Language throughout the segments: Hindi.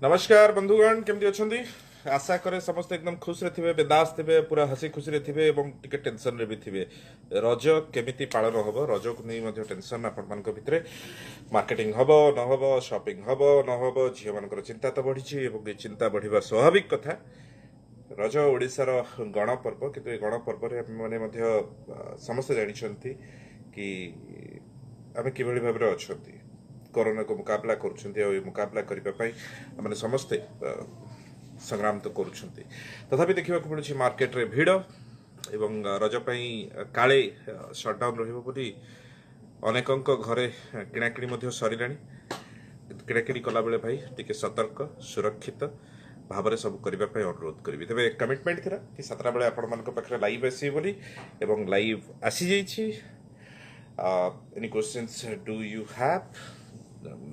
नमस्कार बंधुगण केमती अछंती। आशा करे समस्त एकदम खुश रे थिबे, बिंदास थिबे, पूरा हसी खुशी रे थिबे एवं टिके टेंशन रे भी थिबे। रज केमिति पालन हबो, रज को नै मध्ये टेंशन आपण मानक भितरे मार्केटिंग हबो न हबो, शॉपिंग हबो न हबो, झियो मानकर चिंता तो बढ़िछि एवं ए चिंता बढ़िबा स्वाभाविक कथा। रज ओडिशार गण पर्व, किंतु ए गण पर्व रे माने मध्ये समस्त जानिछंती कि आमे किभଳି भाबरे अछंती, कोरोना को मुकाबला करुछंती और मुकाबला करिबा पई माने समस्ते संग्राम तो करुछंती। तथापि देखिबा को मिलुछि मार्केट रे भीड़ एवं रज पई काळे शटडाउन रहिबो बोली अनेकंक घरे किणाकिणी मध्ये सरिलाणी। किणाकिणी कला बेले भाई टिके सतर्क सुरक्षित भाव सब करने अनुरोध करी। तेज कमिटमेंट थी कि 7टा बेले आपण मान पाखे लाइव आसबी बोली एवं लाइव आसी जाइए। Any questions do you have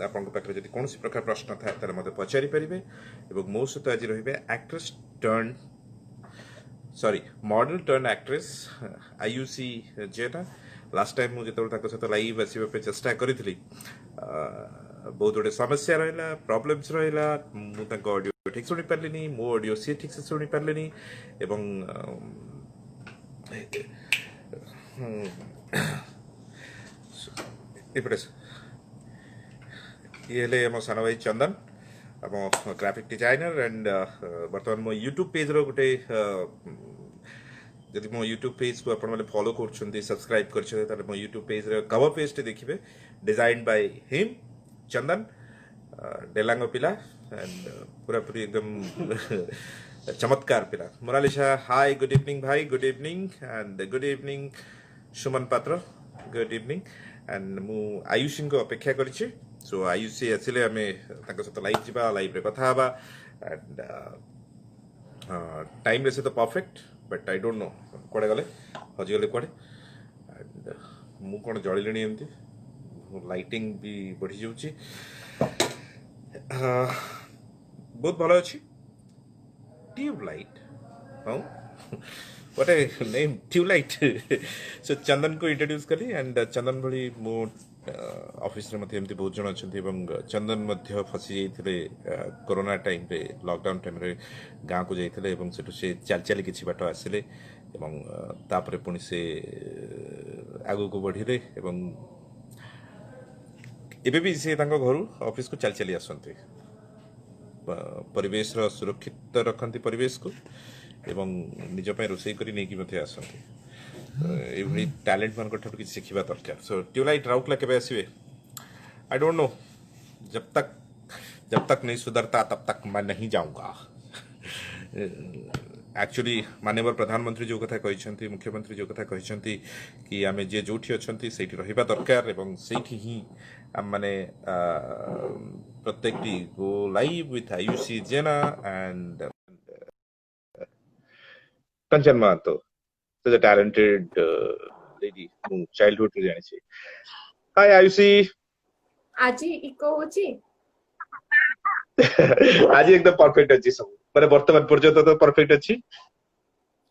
आपण पाखे जब कौन प्रकार प्रश्न थाए ताले मते पचारि परिबे। एवं मो सहित आज रहिबे actress turn sorry model turn actress Ayushi Jena. Last time मुझे सहित लाइव आसवाई चेष्टा करी बहुत गुड़े समस्या रहा, प्रॉब्लम्स रहा, मुझे ऑडियो ठीक शुणी पारे, मो ऑडियो सी ठीक से शुणी पारे एवं ये मो सान भाई चंदन आम ग्राफिक डिजाइनर एंड बर्तमान मो यूट्यूब पेज रो गोटे जदि मो यूट्यूब पेज को आपण माने फॉलो कर सब्सक्राइब कर मो यूट्यूब पेज रे कवर पेज देखिए डिजाइन बाय हिम चंदन डेलांगो पिला एंड पूरा पूरी एकदम चमत्कार पिला। मोनालिसा हाय गुड इवनिंग भाई, good evening and good evening Suman Patra good evening and मु आयुषी को अपेक्षा करिछि। सो आयुषी आसिले आमे तांको सहित लाइव जिबा, लाइव रे कथा हबा एंड टाइम रे से तो perfect but I don't know कोड़े गले हजि गले कोड़े एंड मु कोन जळिलेनी एमती लाइटिंग भी बढ़ी जाउछि। बहुत भल अच्छी ट्यूबलाइट हाँ व्हाट ए नेम ट्यूबलाइट। सो चंदन को इंट्रोड्यूस कली एंड चंदन भली मो ऑफिस रे मते एमती बहुत जन अछंती एवं चंदन मध्य फसी जाइथिले कोरोना टाइम रे लॉकडाउन टाइम रे गाँ को जाइथिले एवं सेठु से चल चल किछि बाटो आसिले एवं तापरे पुनी से आगु को बढ़िले एवं एबे भी से तांको घरु ऑफिस को चल चली आसंती, परिवेश रो सुरक्षित रखंती परिवेश को एवं निज पे रोसई करी नै कि मथे आसंती। एभली टैलेंट मान ठू कि शिखा दरकार। सो ट्यूबलाइट राउतला केबे आसीबे आई डोंट नो, जब तक नहीं सुधरता तब तक मैं नहीं जाऊंगा। एक्चुअली माननीय प्रधानमंत्री जो कथा कहते, मुख्यमंत्री जो कथा कहते कि आम जे जो अच्छा से रहा दरकार एवं से ही आम मैंने प्रत्येक go live with Ayushi Jena and Kanchan Mahato such a talented lady who childhood रे जानी। हाय आयुषी आज इको होची आज एकदम परफेक्ट अछि सब माने वर्तमान पर्यंत तो परफेक्ट अछि,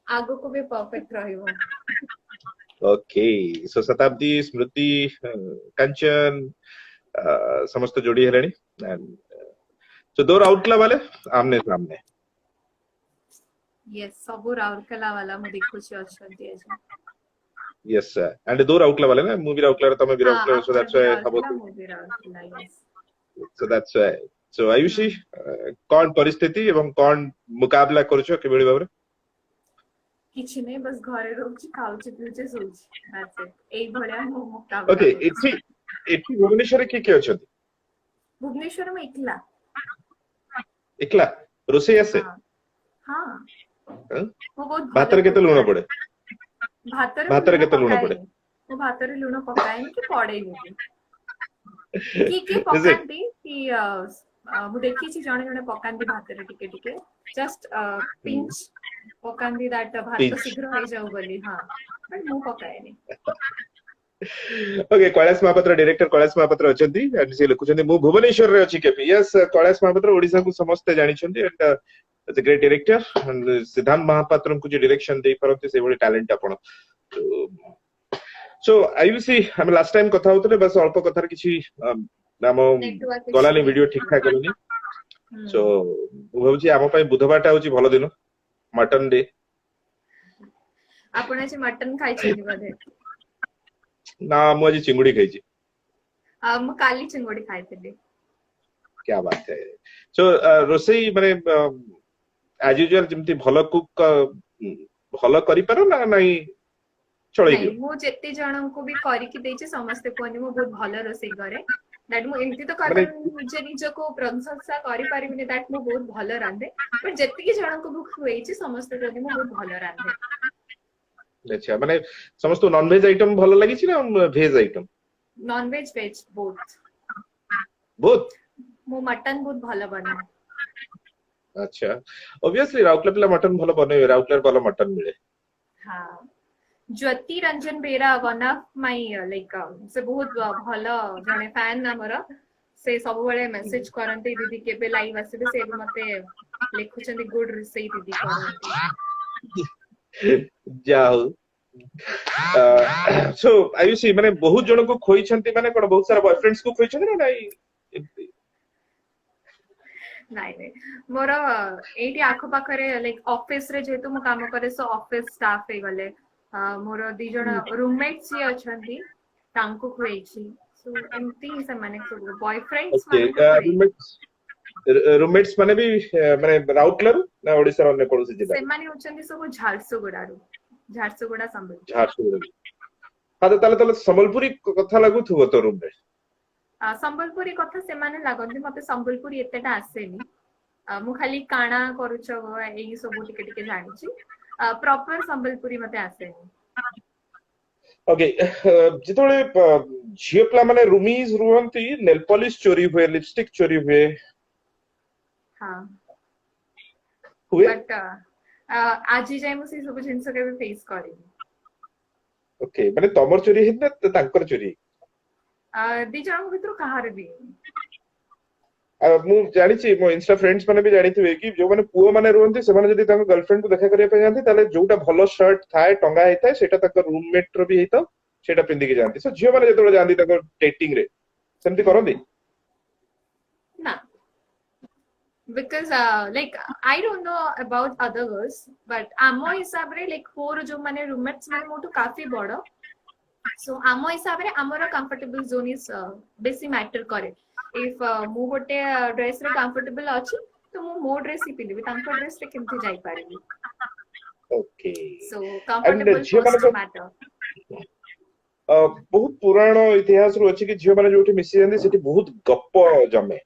आगो को भी परफेक्ट रहिबो। ओके सो शताब्दी स्मृति कंचन समस्त जोड़ी हेलेनी एंड सो दो राउरकेला वाले आमने सामने यस सब राउरकेला वाला मु देखु छी अछंती आज। यस एंड दो राउरकेला वाले ना मूवी राउरकेला तमे भी राउरकेला सो दैट्स व्हाई हबो movie Rourkela yes. So that's why so Ayushi कौन परिस्थिति एवं कौन मुकाबला करूछो केबेली बाबरे किछि नै बस घरे रहउची खाउची पिउची सोउची दैट्स इट एई भलिया मु मुकाबला। ओके एठी भुवनेश्वर के अछंती? भुवनेश्वर में एकला रोसे आसे हां वो बहुत भातर केते लूण पड़े? भातर केते लूण पड़े? वो भातर लूण पकाए कि पड़े कि पकांती कि मु देखि छी जणे जणे पकांती भातर टिके टिके जस्ट पिंच पकांती दैट भात शीघ्र हो जाऊ बोली। हां बट मु पकाएनी। ओके कैलाश महापात्र डायरेक्टर कैलाश महापात्र अछंती एंड से लिखुछंती मु भुवनेश्वर रे अछि केपी। यस कैलाश महापात्र ओडिसा को समस्त जानि छंती and it's a great director and Siddhant Mahapatra को जे डायरेक्शन दे परंती से बड़ी टैलेंट आपण। सो आयुषी हम लास्ट टाइम कथा होतले बस अल्प कथार किछि नाम गलानी वीडियो ठीक ठाक गलानी सो ମୁଁ ଭାବୁଛି ଆମ ପାଇଁ ବୁଧବାରଟା ହଉଛି ଭଲ ଦିନ, ମଟନ ଡେ। ଆପଣ ଆଜି ମଟନ ଖାଇଛନ୍ତି ବୋଧେ? ନା ମୁଁ ଆଜି ଚିଙ୍ଗୁଡି ଖାଇଛି। ମୁଁ କାଲି ଚିଙ୍ଗୁଡି ଖାଇଥିଲି। क्या बात है। सो ରୋଷେଇ ମାନେ ଆଜ ୟୁଜୁଆଲ ଯେମିତି ଭଲ କୁକ୍ ଭଲ କରିପାର ନା ନାଇଁ ନାଇଁ, ଚଳେଇଦିଅ? ମୁଁ ଯେତେ ଜଣଙ୍କୁ ବି କରିକି ଦେଇଛି ସମସ୍ତେ କୁହନ୍ତି ମୁଁ ବହୁତ ଭଲ ରୋଷେଇ କରେ। ଦ୍ୟାଟ ମୁଁ ଏମିତି ତ ମାନେ ନିଜେ ନିଜକୁ ପ୍ରଶଂସା କରିପାରିବିନି ଦ୍ୟାଟ ମୁଁ ବହୁତ ଭଲ ରାନ୍ଧେ, ବଟ ଯେତିକି ଜଣଙ୍କୁ ମୁଁ ଖୁଏଇଛି ସମସ୍ତେ କୁହନ୍ତି ମୁଁ ବହୁତ ଭଲ ରାନ୍ଧେ। ଆଚ୍ଛା, ମାନେ ସମସ୍ତଙ୍କୁ ନନଭେଜ ଆଇଟମ ଭଲ ଲାଗିଛି ନା veg item? Non veg veg both. Both. ମୁଁ ମଟନ ବହୁତ ଭଲ ବନାଏ। ଆଚ୍ଛା, obviously ରାଉରକେଲା ପିଲା ମଟନ ଭଲ ବନେଇବେ, ରାଉରକେଲାରେ ଭଲ ମଟନ ମିଳେ। ହଁ, Jyoti Ranjan Bera one of my like ସେ ବହୁତ ଭଲ ଜଣେ ଫ୍ୟାନ ଆମର। ସେ ସବୁବେଳେ ମେସେଜ କରନ୍ତି ଦିଦି କେବେ ଲାଇଭ ଆସିବେ, ସେ ବି ମତେ ଲେଖୁଛନ୍ତି ଗୁଡ ରୋଷେଇ ଦିଦି କରନ୍ତି। ଯା ହଉ। ସୋ ଆୟୁଷୀ ମାନେ ବହୁତ ଜଣଙ୍କୁ ଖୋଇଛନ୍ତି ମାନେ କଣ ବହୁତ ସାରା ବୟଫ୍ରେଣ୍ଡସ୍ କୁ ଖୋଇଛନ୍ତି ନା ନାଇଁ ଏମିତି? ନାଇଁ ନାଇଁ, ମୋର ଏଇଠି ଆଖପାଖରେ ଲାଇକ ଅଫିସ ରେ ଯେହେତୁ ମୁଁ କାମ କରେ ସୋ ଅଫିସ ଷ୍ଟାଫ ହେଇଗଲେ, ମୋର 2 ଜଣ ରୁମମେଟ ଯିଏ ଅଛନ୍ତି ତାଙ୍କୁ ଖୁଏଇଛି। ସୋ ଏମିତି ସେମାନେ ସବୁ ବୟଫ୍ରେଣ୍ଡସ୍ ଓକେ, ମାନଙ୍କୁ ଖୁଏଇନି। ରୁମମେଟ୍ସ ମାନେ ବି ମାନେ ରାଉରକେଲାରୁ ନା ଓଡିଶାର ଅନ୍ୟ କୌଣସି ଜିଲ୍ଲାରୁ? ସେମାନେ ହଉଛନ୍ତି ସବୁ ଝାରସୁଗୁଡାରୁ, ଝାରସୁଗୁଡା ସମ୍ବଲପୁର। ଝାରସୁଗୁଡାରୁ। ହଁ ତ ତାହେଲେ ସମ୍ବଲପୁରୀ କଥା ଲାଗୁଥିବ ତ ରୁମରେ? ସମ୍ବଲପୁରୀ କଥା ସେମାନେ ଲାଗନ୍ତି, ମତେ ସମ୍ବଲପୁରୀ ଏତେଟା ଆସେନି। ମୁଁ ଖାଲି କାଣା କରୁଛ ଏଇ ସବୁ ଟିକେ ଟିକେ ଜାଣିଛି। ପ୍ରପର ସମ୍ବଲପୁରୀ ମତେ ଆସେନି। ଓକେ, ଯେତେବେଳେ ଝିଅ ପିଲା ମାନେ ରୁମିଜ ରୁହନ୍ତି ନେଲ ପଲିଶ ଚୋରି ହୁଏ, ଲିପଷ୍ଟିକ ଚୋରି ହୁଏ। ହଁ, ହୁଏ। ବଟ ଆଜି ଯାଏ ମୁଁ ସେଇ ସବୁ ଜିନିଷ କେବେ ଫେସ କରିନି। ଓକେ, ମାନେ ତମର ଚୋରି ହେଇନି ନା ତାଙ୍କର ଚୋରି ହେଇନି? 2 ଜଣଙ୍କ ଭିତରୁ କାହାର ବି ହେଇନି। ମୁଁ ଜାଣିଛି ମୋ ଇନଷ୍ଟା ଫ୍ରେଣ୍ଡସ୍ ମାନେ ବି ଜାଣିଥିବେ କି ଯୋଉମାନେ ପୁଅ ମାନେ ରୁହନ୍ତି ସେମାନେ ଯଦି ତାଙ୍କ ଗର୍ଲଫ୍ରେଣ୍ଡ କୁ ଦେଖା କରିବା ପାଇଁ ଯାଆନ୍ତି ତାହେଲେ ଯୋଉଟା ଭଲ ସର୍ଟ ଥାଏ ଟଙ୍ଗା ହେଇଥାଏ ସେଇଟା ତାଙ୍କ ରୁମମେଟ ର ବି ହେଇଥାଉ ସେଇଟା ପିନ୍ଧିକି ଯାଆନ୍ତି। ସୋ ଝିଅ ମାନେ ଯେତେବେଳେ ଯାଆନ୍ତି ତାଙ୍କ ଡେଟିଂ ରେ ସେମିତି କରନ୍ତି? ନା, because like I don't know about other girls, but ଆମ ହିସାବରେ like ମୋର ଯୋଉ ମାନେ roommates ମାନେ ମୋଠୁ କାଫି ବଡ, so ଆମ ହିସାବରେ ଆମର comfortable zone is ବେଶୀ matter କରେ। if ମୁଁ ଗୋଟେ ଡ୍ରେସ ରେ କମ୍ଫର୍ଟେବଲ ଅଛି ତ ମୁଁ ମୋ ଡ୍ରେସ ହିଁ ପିନ୍ଧିବି, ତାଙ୍କ ଡ୍ରେସ ରେ କେମିତି ଯାଇପାରିବି। ଓକେ, so ଆଣ୍ଡ comfortable ଝିଅ first ମାନଙ୍କ matter। ବହୁତ ପୁରାଣ ଇତିହାସରୁ ଅଛି କି ଝିଅ ମାନେ ଯୋଉଠି ମିଶିଯାନ୍ତି ସେଠି ବହୁତ ଗପ ଜମେ।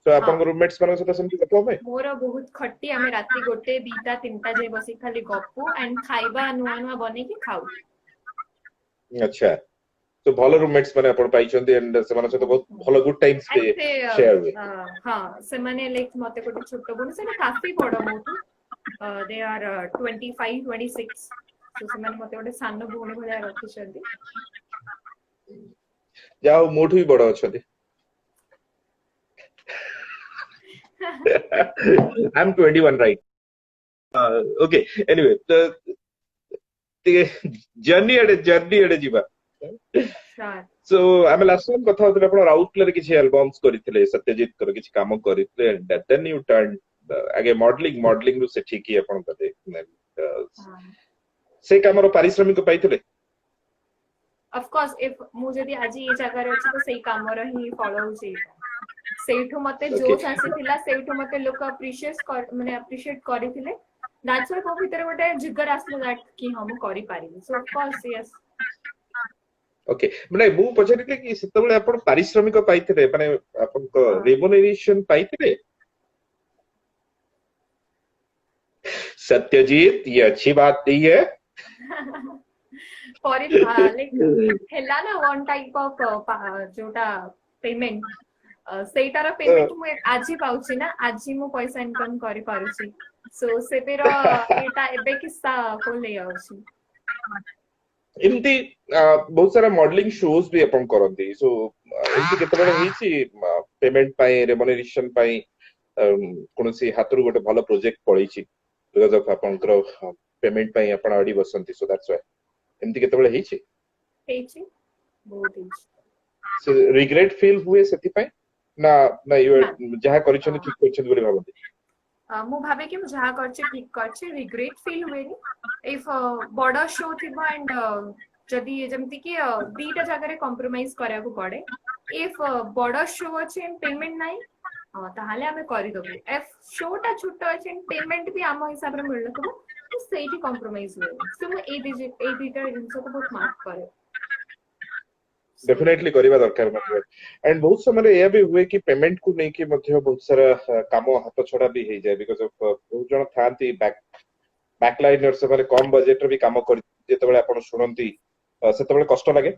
ତ ହଁ, ଆପଣଙ୍କ ରୁମମେଟ୍ସ ମାନଙ୍କ ସହିତ ସେମିତି ଗପ ହୁଏ? ମୋର ବହୁତ ଖଟି, ଆମେ ରାତି 1, 2, 3ଟା ଯାଏ ବସିକି ଖାଲି ଗପୁ ଆଣ୍ଡ ଖାଇବା ନୂଆ ନୂଆ ବନେଇକି ଖାଉ। ଆଚ୍ଛା, ତ ଭଲ ରୁମମେଟ୍ସ ମାନେ ଆପଣ ପାଇଛନ୍ତି ଏଣ୍ଡ ସେମାନଙ୍କ ସହିତ ବହୁତ ଭଲ ଗୁଡ ଟାଇମ୍ସ ଆଣ୍ଡ ସେ ସେୟାର ହୁଏ। ହଁ, ସେମାନେ ଲାଇକ ମତେ ଗୋଟେ ଛୋଟ ଭଉଣୀ, ସେମାନେ କାଫି ବଡ ମୋଠୁ, they are 25, 26, so ସେମାନେ ମତେ ଗୋଟେ ସାନ ଭଉଣୀ ଭଳିଆ ରଖିଛନ୍ତି। ଯାହା ହଉ ମୋଠୁ ବି ବଡ ଅଛନ୍ତି। I'm 21 right? Okay, anyway, journey ଆଡେ ଯିବା। Sure. So ଆମେ ଲାଷ୍ଟ ଟାଇମ କଥା ହଉଥିଲେ ଆପଣ ରାଉରକେଲାରେ କିଛି ଆଲବମ୍ସ କରିଥିଲେ, ସତ୍ୟଜିତଙ୍କର କିଛି କାମ କରିଥିଲେ ଦେନ୍ ୟୁ ଟର୍ନ ଆଗେ ମଡେଲିଂ ରୁ ସେଠିକି ଆପଣ ଗଲେ, ସେ କାମର ପାରିଶ୍ରମିକ ପାଇଥିଲେ? Of course, if ମୁଁ ଯଦି ଆଜି ଏଇ ଜାଗାରେ ଅଛି ତ ସେଇ କାମର ହିଁ ଫଳ ହଉଛି ଏଇଟା। ସେଇଠୁ ମତେ ଓକେ, ଜୋସ୍ ଆସିଥିଲା, ସେଇଠୁ ମତେ ଲୋକ appreciate କରିଥିଲେ। that's why ମୋ ଭିତରେ ଗୋଟେ ଜିଗର ଆସିଲା that କି ହଁ ମୁଁ କରିପାରିବି, so of course yes। Okay, ମାନେ ମୁଁ ପଚାରିଥିଲି କି ସେତେବେଳେ ଆପଣ ପାରିଶ୍ରମିକ ପାଇଥିଲେ ମାନେ ଆପଣଙ୍କ ହଁ। ରେମୁନେରେସନ ପାଇଥିଲେ? सत्यजीत ये अच्छी बात नहीं है। like ହେଲା ନା one type of ଯୋଉଟା payment, ସେଇଟାର payment ମୁଁ ଆଜି ପାଉଛି ନା, ଆଜି ମୁଁ ପଇସା ଇନକମ କରିପାରୁଛି, so ସେବେର ଏଇଟା ଏବେ କିସ୍ସା କୁ ନେଇ ଆଉଛି। ଏମିତି ବହୁତ ସାରା ମଡେଲିଂ ଶୋଜ ବି ଆପଣ କରନ୍ତି, ସୋ ଏମିତି କେତେବେଳେ ହେଇଛି ପେମେଣ୍ଟ ପାଇଁ ରେମୁନେରେସନ ପାଇଁ କୌଣସି ହାତରୁ ଗୋଟେ ଭଲ ପ୍ରୋଜେକ୍ଟ ପଳେଇଛି ବିକଜ ଅଫ ଆପଣଙ୍କର ପେମେଣ୍ଟ ପାଇଁ ଆପଣ ଆଡି ବସନ୍ତି, ସୋ ଦ୍ୟାଟ୍ସ ହ୍ୱାଇ ଏମିତି କେତେବେଳେ ହେଇଛି? ହେଇଛି, ବହୁତ ହେଇଛି। ରିଗ୍ରେଟ ଫିଲ୍ ହୁଏ ସେଥିପାଇଁ? ନା ନା ନା ଯାହା କରିଛନ୍ତି ଠିକ କରିଛନ୍ତି ବୋଲି ଭାବନ୍ତି? ମୁଁ ଭାବେ କି ମୁଁ ଯାହା କରିଛି ଠିକ କରିଛି, ରିଗ୍ରେଟ ଫିଲ୍ ହୁଏନି ଇଫ ବଡ ଶୋ ଥିବ ଆଣ୍ଡ ଯଦି ଯେମିତି କି ଦିଟା ଜାଗାରେ କମ୍ପ୍ରୋମାଇଜ କରିବାକୁ ପଡେ, ଇଫ ବଡ ଶୋ ଅଛି ଆଣ୍ଡ ପେମେଣ୍ଟ ନାହିଁ, ତାହେଲେ ଆମେ କରିଦବୁ। ଇଫ ଶୋ ଟା ଛୋଟ ଅଛି ଆଣ୍ଡ ପେମେଣ୍ଟ ବି ଆମ ହିସାବରେ ମିଳୁନଥିବ, ତ ସେଇଠି କମ୍ପ୍ରୋମାଇଜ ହୁଏନି। ସୋ ମୁଁ ଏଇ ଦିଟା ଜିନିଷକୁ ବହୁତ ମାର୍କ କରେ। So, डेफिनेटली କରିବା ଦରକାର ମଧ୍ୟ। एंड बहुत समय यह भी हुए कि पेमेंट को लेके ମଧ୍ୟ बहुत सारा काम हाथ छड़ा भी हो जाए, बिकॉज ऑफ बहुत जन थांती बैकलाइनर से कम बजेट रे भी काम कर जेतेबेले आपण सुनंती सेतेबेले कष्ट लागे।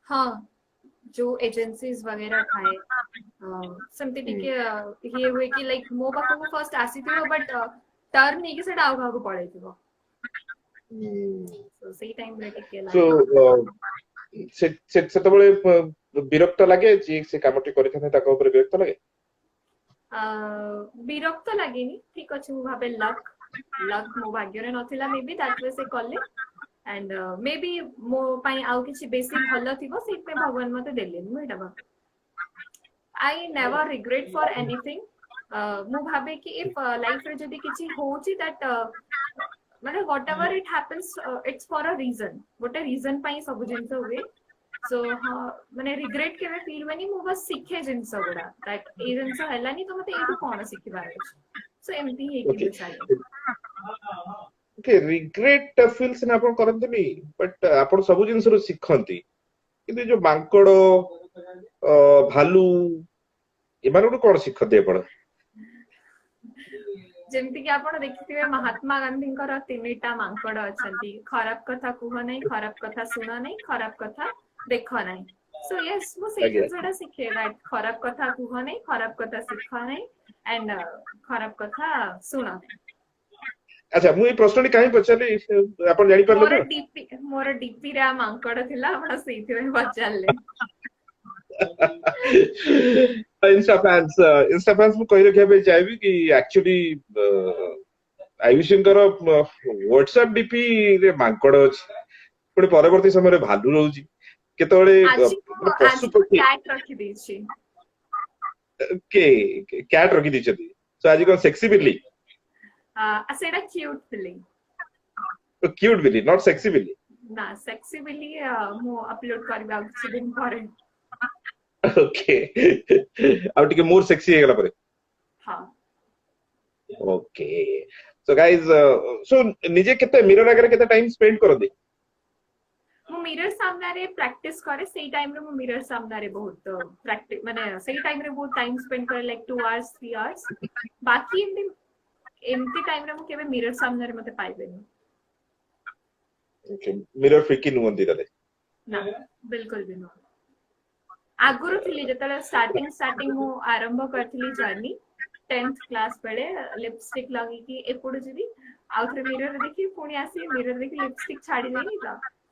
हाँ, जो एजेंसीज वगैरह थाए सेमती टिके ये हुए कि लाइक मो पाखକୁ फर्स्ट आसीथिबो बट टर्न नेकी सेटा आउ काहू पळैथिबो, सो सेई टाइम रे टिके सो लागे। ସେତେବେଳେ ବିରକ୍ତ ଲାଗେ ଯେ ସେ କାମଟି କରିଥାନ୍ତେ ତାଙ୍କ ଉପରେ ବିରକ୍ତ ଲାଗେ। ବିରକ୍ତ ଲାଗେନି, ଠିକ ଅଛି ମୁଁ ଭାବେ ଲକ୍ ମୋ ଭାଗ୍ୟରେ ନଥିଲା, ମେ ବି ଦ୍ୟାଟ୍ ୱେ ସେ କଲେ एंड मे बी मो ପାଇଁ ଆଉ କିଛି ବେଶୀ ଭଲ ଥିବ, ସେଇଥିପାଇଁ ଭଗବାନ ମତେ ଦେଲେନି, ମୁଁ ଏଇଟା ଭାବେ। I never regret for anything. ମୁଁ ଭାବେ କି ଇଫ ଲାଇଫ ରେ ଯଦି କିଛି ହଉଛି दैट ମାନେ whatever it happens it's for a reason, ଗୋଟେ रीजन ପାଇଁ ସବୁ ଜିନିଷ हुए। सो ହଁ ମାନେ ରିଗ୍ରେଟ କେବେ ଫିଲ୍ ହୁଏନି, ମୁଁ ବस ଶିଖେ ଜିନିଷ ଗୁଡା दैट ଏଇ ଜିନିଷ ହେଲାନି ତ ମତେ ଏଇଠୁ କଣ ଶିଖିବାର ଅଛି, ସो ଏମିତି ହେଇକି ओके ମୁଁ ଚାଲେ। ओके रिग्रेट फील सिना आपण करंतनी, बट आपण सब जिंस रो सिखंती, किंतु जो मांकड़ भालू एमानों कोन शिखते आपण? ଯେମିତି କି ଆପଣ ଦେଖିଥିବେ ମହାତ୍ମା ଗାନ୍ଧୀଙ୍କର ତିନିଟା ମାଙ୍କଡ ଅଛନ୍ତି, ଖରାପ କଥା କୁହ ନାହିଁ, ଖରାପ କଥା ଶୁଣ ନାହିଁ, ଖରାପ କଥା ଦେଖ ନାହିଁ। ସୋ ୟେସ୍, ମୁଁ ସେଇ ଆଜ୍ଞା। ଜିନିଷଟା ଶିଖେ दैट ଖରାପ କଥା କୁହ ନାହିଁ, ଖରାପ କଥା ଶିଖ ନାହିଁ एंड ଖରାପ କଥା ଶୁଣ ନାହିଁ। अच्छा मुझे प्रश्न कहीं पचारे आपण जानि परले तो ମୋର ଡିପି ରେ ମାଙ୍କଡ ଥିଲା, ଆପଣ ସେଇଥିପାଇଁ ପଚାରିଲେ। इंस्टा फैंस ମୁଁ କହି ରଖିବା ପାଇଁ ଚାହିଁବି କି एक्चुअली आयुषीଙ୍କର WhatsApp डीपी रे ମାଙ୍କଡ ଅଛି, ପୁଣି ପରବର୍ତ୍ତୀ ସମୟରେ ଭାଲୁ ରହୁଛି, କେତେବେଳେ ଆଜି ମାନେ ଆଜି ପଶୁ ମୁଁ ପକ୍ଷୀ କ୍ୟାଟ୍ ରଖିଦେଇଛି। के କ୍ୟାଟ ରଖି ଦେଇଛନ୍ତି। ସो ଆଜି କଣ ସେକ୍ସି ବିଲି? ସେଇଟା କ୍ୟୁଟ୍ ବିଲି। କ୍ୟୁଟ୍ ବିଲି, ନଟ୍ ସେକ୍ସି ବିଲି। ନା ସେକ୍ସି ବିଲି ମୁଁ ଅପଲୋଡ କରିବି ଆଉ କିଛି ଦିନ ପରେ। ओके ଆଉ ଟିକେ मोर सेक्सी ହେଇଗଲା ପରେ। ହଁ। ओके सो गाइस, सो निजे केते मिरर आगे केते टाइम स्पेंड करते? ମୁଁ ମିରର ସାମ୍ନାରେ ପ୍ରାକ୍ଟିସ କରେ, ସେଇ ଟାଇମରେ ମୁଁ ମିରର ସାମ୍ନାରେ ବହୁତ ପ୍ରାକ୍ଟିସ ମାନେ ସେଇ ଟାଇମରେ ବହୁତ ଟାଇମ ସ୍ପେଣ୍ଡ କରେ, ଲାଇକ 2 hours 3 hours। ବାକି ଏମିତି ଟାଇମରେ ମୁଁ କେବେ ମିରର ସାମ୍ନାରେ ମତେ ପାଇବେନି। ओके मिरर फ्रिकी नुहंती ताले? ନା ବିଲକୁଲ ବି ନୁହଁ। ଆଗରୁ ଥିଲି, ଯେତେବେଳେ ଷ୍ଟାର୍ଟିଂ ମୁଁ ଆରମ୍ଭ କରିଥିଲି ଜର୍ଣ୍ଣି 10th କ୍ଲାସ ବେଳେ, ଲିପଷ୍ଟିକ ଲଗେଇକି ଏପଟୁ ଯିବି, ଆଉ ଥରେ ମିରର ଦେଖି ପୁଣି ଆସିବି, ମିରର ଦେଖି ଲିପଷ୍ଟିକ ଛାଡିଲେନି ତ,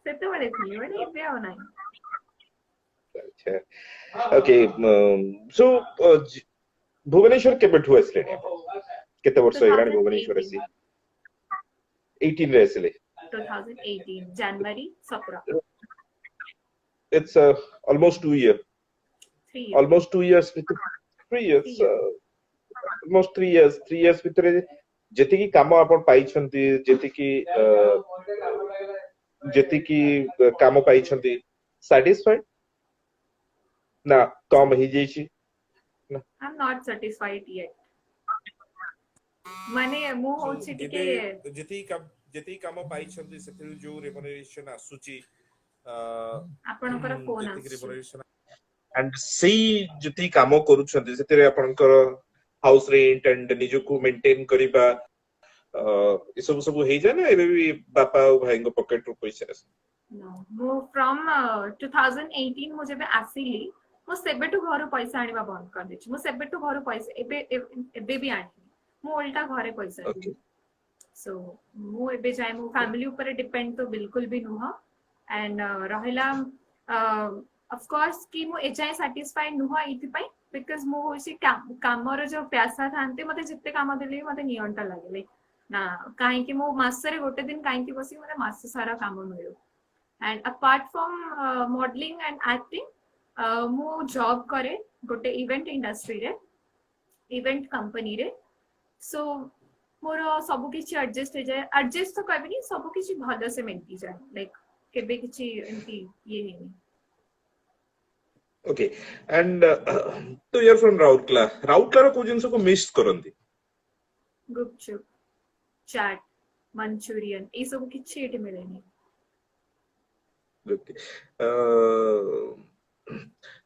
ସେତେବେଳେ ଥିଲି, ମାନେ ଏବେ ଆଉ ନାହିଁ। अच्छा ओके सो भुवनेश्वर केबेठु आसले आपण? केते वर्ष हेलानी भुवनेश्वर आसी? 2018 18 रे आसले? 2018 जनवरी 17। It's almost 2 years. 3 years। Almost 2 years. 3 years. 3 years। Almost 3 years. 3 years ଭିତରେ ଯେତିକି କାମ ଆପଣ ପାଇଛନ୍ତି, ଯେତିକି କାମ ପାଇଛନ୍ତି, satisfied ନା କମ ହେଇଯାଇଛି? I'm not satisfied yet। ମାନେ ମୁଁ ହଉଛି ଟିକେ ଯେତିକି କାମ ପାଇଛନ୍ତି ସେଥିରୁ ଯୋଉ ରେମୁନେରେସନ ଆସୁଛି, ଆପଣଙ୍କର ଫୋନ ଯେତିକି ଆସୁଛି। ରେମୁନେରେସନ एंड ସେଇ ଯେତିକି କାମ କରୁଛନ୍ତି ସେଥିରେ ଆପଣଙ୍କର ହାଉସ ରେଣ୍ଟ एंड ନିଜକୁ ମେଣ୍ଟେନ କରିବା ଏସବୁ ସବୁ ହେଇଯାଏ ନା ଏବେ ବି ବାପା ଆଉ ଭାଇଙ୍କ ପକେଟ ରୁ ପଇସା ଆସେ? ମୁଁ ଫ୍ରମ୍ 2018 ମୁଁ ଯେବେ ଆସିଲି, ମୁଁ ସେବେଠୁ ଘରୁ ପଇସା ଆଣିବା ବନ୍ଦ କରିଦେଇଛି। ମୁଁ ସେବେଠୁ ଘରୁ ପଇସା ଏବେ ବି ଆଣିନି, ମୁଁ ଓଲଟା ଘରେ ପଇସା ଦିଏ। ସୋ ମୁଁ ଏବେ ଯାଏ ମୋ ଫ୍ୟାମିଲି ଉପରେ ଡିପେଣ୍ଡ ତ ବିଲକୁଲ ବି ନୁହଁ। एंड ରହିଲା ଅଫକୋର୍ସ କି ମୁଁ ଏଯାଏଁ ସାଟିସ୍ଫାଇଡ ନୁହଁ ଏଇଥିପାଇଁ ବିକଜ ମୁଁ ହଉଛି କାମର ଯୋଉ ପ୍ୟାସା ଥାନ୍ତି, ମତେ ଯେତେ କାମ ଦେଲେ ବି ମତେ ନିଅଣ୍ଟା ଲାଗେ, ଲାଇକ ନା କାହିଁକି ମୁଁ ମାସରେ ଗୋଟେ ଦିନ କାହିଁକି ବସିକି ମତେ ମାସ ସାରା କାମ ମିଳୁ। And apart from modelling and acting मु जॉब करे गोटे इवेंट इंडस्ट्री रे, इवेंट कंपनी रे। सो मोर सब किछि एडजस्ट हो जाए, एडजस्ट तो कहबिनी, सब किछि भलो से मेंटी जाए, लाइक केबे किछि एंती ये हेनी। ओके एंड तो you are from Rourkela, Rourkela को जिंस को मिस करंती? गुपचुप, चाट, मंचूरियन ए सब किछि एठी मिलेनी। Okay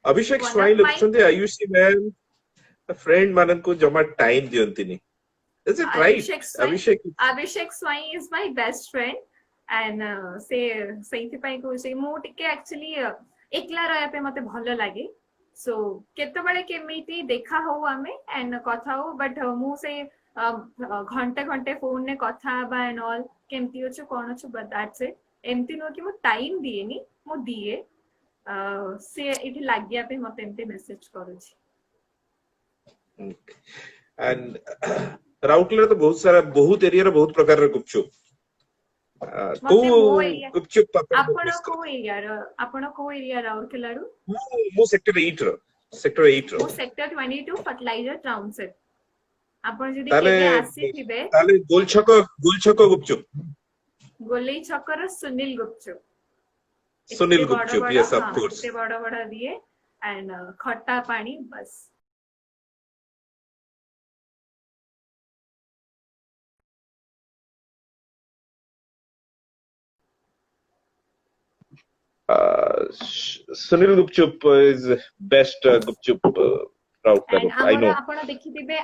Abhishek One Swai of my लिखुछन्ती आयुषी मैम फ्रेंड मानन को जमा टाइम दियंतिनी, is it right? Abhishek Swai is my best friend and से पाई को से मु टिके एक्चुअली एकला रहया पे मते भलो लागे। सो केते बळे केमिति देखा हो आमे एंड कथा हो, बट मु से घंटे घंटे फोन ने कथा बा एंड ऑल केमति होछ कोन छ दैट्स इट। एमति नो कि मु टाइम दिएनी, मु दिए से इठी लागिया पे मते एमति मेसेज करू छी। एंड राउरकेला तो बहुत सारा बहुत एरिया रे बहुत प्रकार रे गुपचुप को गुपचुप आपण को एरिया राउरकेला रो? मो सेक्टर 8 रो, सेक्टर 8 रो, मो सेक्टर 22 फर्टिलाइजर टाउनशिप। आपण जदी केबे आसी थिबे ताले गोलछक गुपचुप, गोलई छकर सुनील गुपचुप, सुनील गुपचुप, यस ऑफ कोर्स, बड़ा बड़ा दिए एंड खट्टा पानी बस। Sunil Gupchup is best Gupchup router. I know. आपण देखिथिबे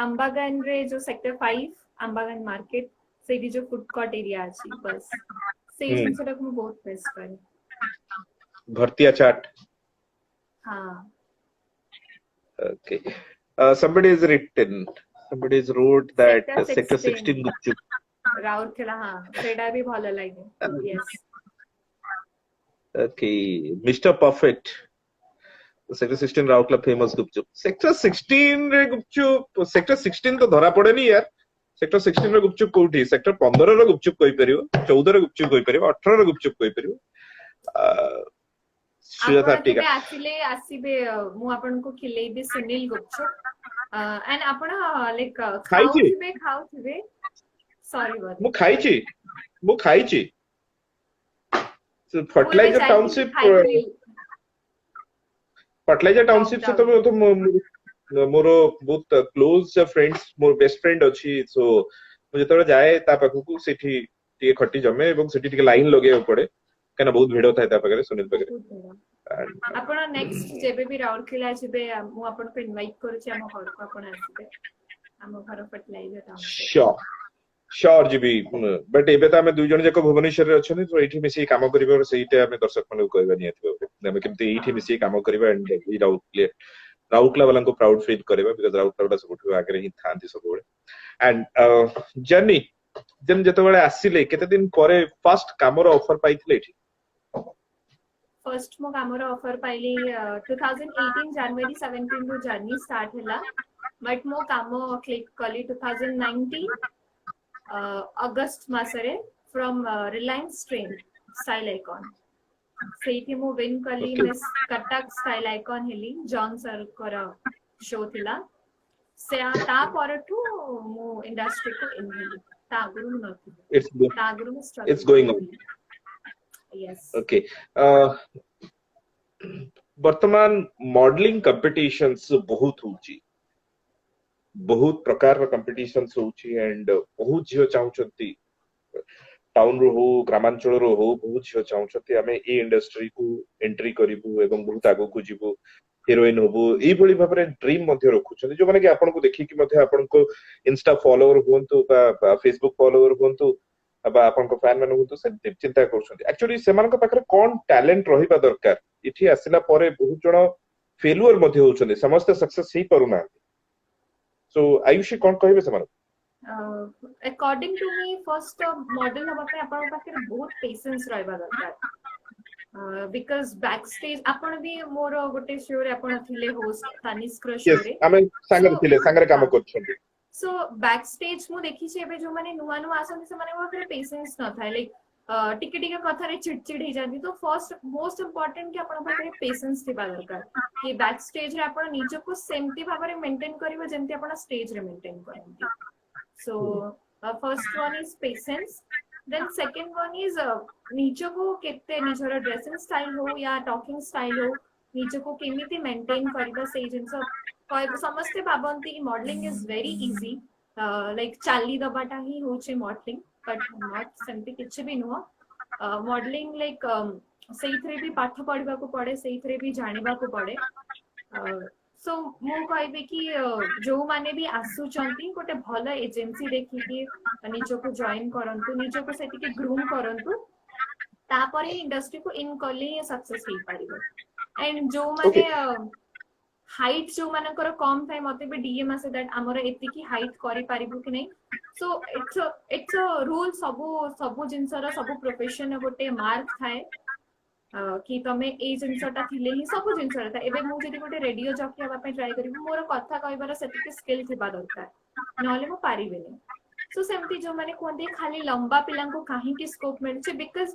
अंबागन रे जो सेक्टर 5 अंबागन मार्केट से जो फूड कोर्ट एरिया अछि, बस से जिनसटा को बहुत मिस करे। भरतिया चाट, हां okay. Somebody is written, somebody is wrote that sector 16 Gupchup Rourkela, हां सेडा भी भलो लागे। Yes okay, Mr. Perfect, sector 16 Rourkela famous gupchup. Sector 16 रे गुपचुप, सेक्टर 16 तो धरा पड़ेनी यार। सेक्टर 16 रे गुपचुप कोठी? सेक्टर 15 रे गुपचुप कोइ परियो, 14 रे गुपचुप कोइ परियो, 18 रे गुपचुप कोइ परियो। श्रीलता टीका एक्चुअली आसीबे मु आपन को खिलेई भी सुनील गुपचुप एंड आपण लाइक खाउथिबे सॉरी वर मु खाइची फर्टिलाइजर टाउनशिप से तो मोर बहुत क्लोज फ्रेंड्स, मोर बेस्ट फ्रेंड अछि। सो मु जतरे जाए ता पाखु सेठी टिके खट्टी जमे एवं सेठी टिके लाइन लगे पड़े, कना बहुत भिड़ थाए ता पाखरे, सुनील पाखरे। आपण नेक्स्ट जेबे भी राउरकेला जेबे मु आपन को इनवाइट करू छी हम घर को, आपण आसीबे हम घर फर्टिलाइजर टाउनशिप। श्योर जीबी, बट एबे त हमें दुई जन जको भुवनेश्वर रे अछनी, तो एठी मिसी काम करिबो, सेहीटा हमें दर्शक मन को कहबा नि आथिबो हमें केमते एठी मिसी काम करिबा एंड वी राउरकेला वाला को प्राउड फील करिबा, बिकॉज़ राउरकेला सब आगे ही थांती सब बळे। एंड जर्नी जन जते बळे आसीले केते दिन करे फर्स्ट कामर ऑफर पाइथिले एठी? फर्स्ट मो कामर ऑफर पाइली 2018 जनवरी 17 रो जर्नी स्टार्ट हैला, बट मो काम क्लिक कली 2019 अगस्त मासरे from Reliance Trends style icon सेठी मु विन कली मिस कटक स्टाइल आइकॉन हेली, जॉन सर कोरा शो थिला से ता परठू मु इंडस्ट्री को इन हेली, ता गुरु नथि, ता गुरु में struggle it's going on. Yes okay वर्तमान मॉडलिंग कंपटीशंस बहुत होची, बहुत प्रकार कंपटीशंस होची एंड बहुत झियो चाहउछंती टाउन रो हो ग्रामांचल रो हो, बहुत झियो चाहउछंती हमें ए इंडस्ट्री को एंट्री करिवु एवं बहुत आगो को जीवु, हीरोइन होबो, एई भली भाबरे ड्रीम मध्ये रखुछंती, जो माने कि आपन को देखि कि मध्ये आपन को इंस्टा फॉलोअर होंतु बा फेसबुक फॉलोअर होंतु बा आपन को फैन मन होंतु, से चिंता करछंती। एक्चुअली सेमान को पाखरे कोन टैलेंट रहिबा दरकार, इठी आसिला परे बहुत जण फेलियर मध्ये होछंती, समस्त सक्सेस ही करूना। So आयुषी कोन कहबे समान? According to me first model हबा पे आपन पाखे बहुत पेशेंस रहबा दरकार, बिकॉज़ बैक स्टेज आपन भी मोर गोटे शो रे आपन थिले होस्ट तानिस क्रो शो रे, हमें संगर थिले संगर काम करछंती। सो बैक स्टेज मु देखि छे एबे जो माने नुवा नुवा आसन से माने पाखे पेशेंस न थाय, लाइक टिके टिके कथा रे चिड़चिड़ हो जाती तो फर्स्ट मोस्ट इम्पोर्टेंट कि आपण पाखरे पेशेंस थिबा दरकार कि बैक स्टेज रे आपण निज को सेमती भाबरे मेंटेन करिवो जेमती आपण स्टेज रे मेंटेन करंती so first one is patience then second one is निज को केते निजर ड्रेसिंग स्टाइल हो या टॉकिंग स्टाइल हो निज को केमिति मेंटेन करबा सेई जिंस समस्ते भाबंती modelling is very easy like चाली दबाटा ही होचे मॉडलिंग बट नॉट सेमती किछि भी नुह मॉडलिंग लाइक सेइथरे भी पाठ पढ़िबा को पड़े सेइथरे भी जानिबा को पड़े सो मु कहबे कि जो माने भी आसुचंती गोटे भल एजेंसी देखि कि निजो को जॉइन करंतु निजो को सेति के ग्रूम करंतु तापरे इंडस्ट्री को इन कले सक्सेस हो पारिबो एंड जो माने हाइट जो मानकर कम थाए मते भी डीएम आसे दैट हमर एति की हाइट करि पारिबो कि नै सो इट्स अ रूल सबु जिंसर सबु प्रोफेशन गोटे मार्क थाए कि तमे ए जिंसटा थिले ही सबु जिंसर था एबे मु जदी गोटे रेडियो जॉकी हवा पे ट्राई करिबो मोर कथा कहबार सेति स्किल थिबा दरकार नहले मु पारिबेनी सो सेमती जो माने कोंदी खाली लंबा पिलां को काहे की स्कोप मिलचे बिकॉज़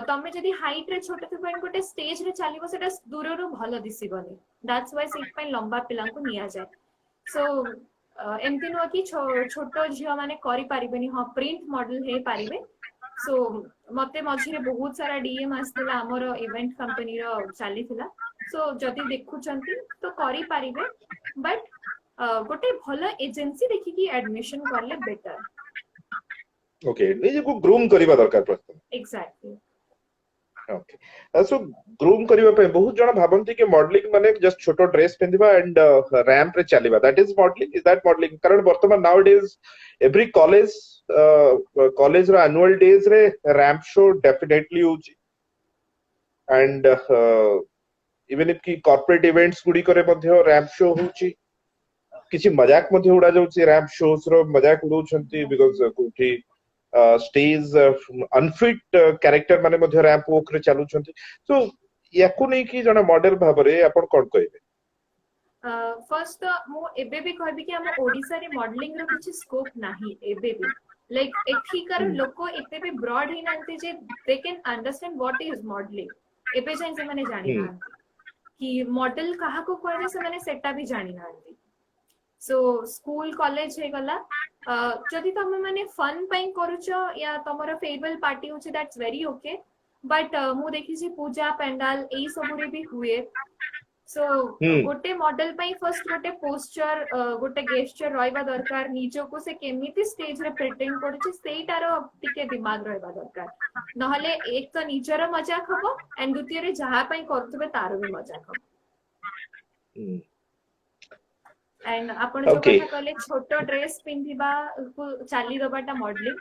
तमे जदी हाइट रे छोटे थिबा गोटे स्टेज रे चालिबो सेटा दूररो भलो दिसिबनी दैट्स व्हाई सिट पे लंबा पिलां को निया जाय सो एमती नो कि छोटो झियो माने करि पारिबेनी हां प्रिंट मॉडल हे पारिबे सो मते मझिरे बहुत सारा डीएम आस्तिला हमर इवेंट कंपनी रो चाली थिला सो जदी देखुचंती तो करि पारिबे बट गोटे भलो एजेंसी देखि कि एडमिशन करले बेटर ओके निजे को ग्रूम करिबा दरकार प्रथम एग्जैक्टली ओके सो ग्रूम करिबा पे बहुत जण भाबंती कि मॉडलिंग माने जस्ट छोटो ड्रेस पिंदिबा एंड रैंप रे चलीबा that is modelling is that modelling कारण वर्तमान nowadays every college college रो एनुअल डेज रे रैंप शो डेफिनेटली होची एंड इवन इफ की कॉर्पोरेट इवेंट्स गुडी करे मध्ये रैंप शो होची किछि मजाक मध्ये उडा जाउची रैंप शोस रो मजाक उडौछंती बिकॉज़ कोठी स्टेज अनफिट कैरेक्टर माने मध्ये रैंप वॉक रे चालुछंती सो याकु नै कि जणा मॉडल भाबरे आपण कोन कहबे फर्स्ट मु एबे भी कहबी कि हम ओडिसा रे मॉडलिंग रो किछि स्कोप नाही एबे भी लाइक एथिकर लोको एते भी ब्रॉड ही नांती जे they can understand what is modelling एबे जाय से माने जानि ना कि मॉडल काहा को कहले से माने सेटा भी जानि नांती सो स्कूल कॉलेज हे गला जदि तमे माने फन पई करूचो या तमरो फेयरवेल पार्टी होचे दैट्स वेरी ओके बट मु देखि छी पूजा पंडाल एई सबुरे भी हुए सो गोटे मॉडल पई फर्स्ट गोटे पोस्चर गोटे गेस्चर रहबा दरकार निजो को से केमिति स्टेज रे प्रिटेंड करूची सेटार टिके दिमाग रहबा दरकार नहले एक तो निजर मजाक हबो एंड द्वितीय रे जहा पई करतबे तार भी मजाक हबो एंड आपण जो कथा कहले छोटो ड्रेस पिंधिबा चाली दबाटा मॉडलिंग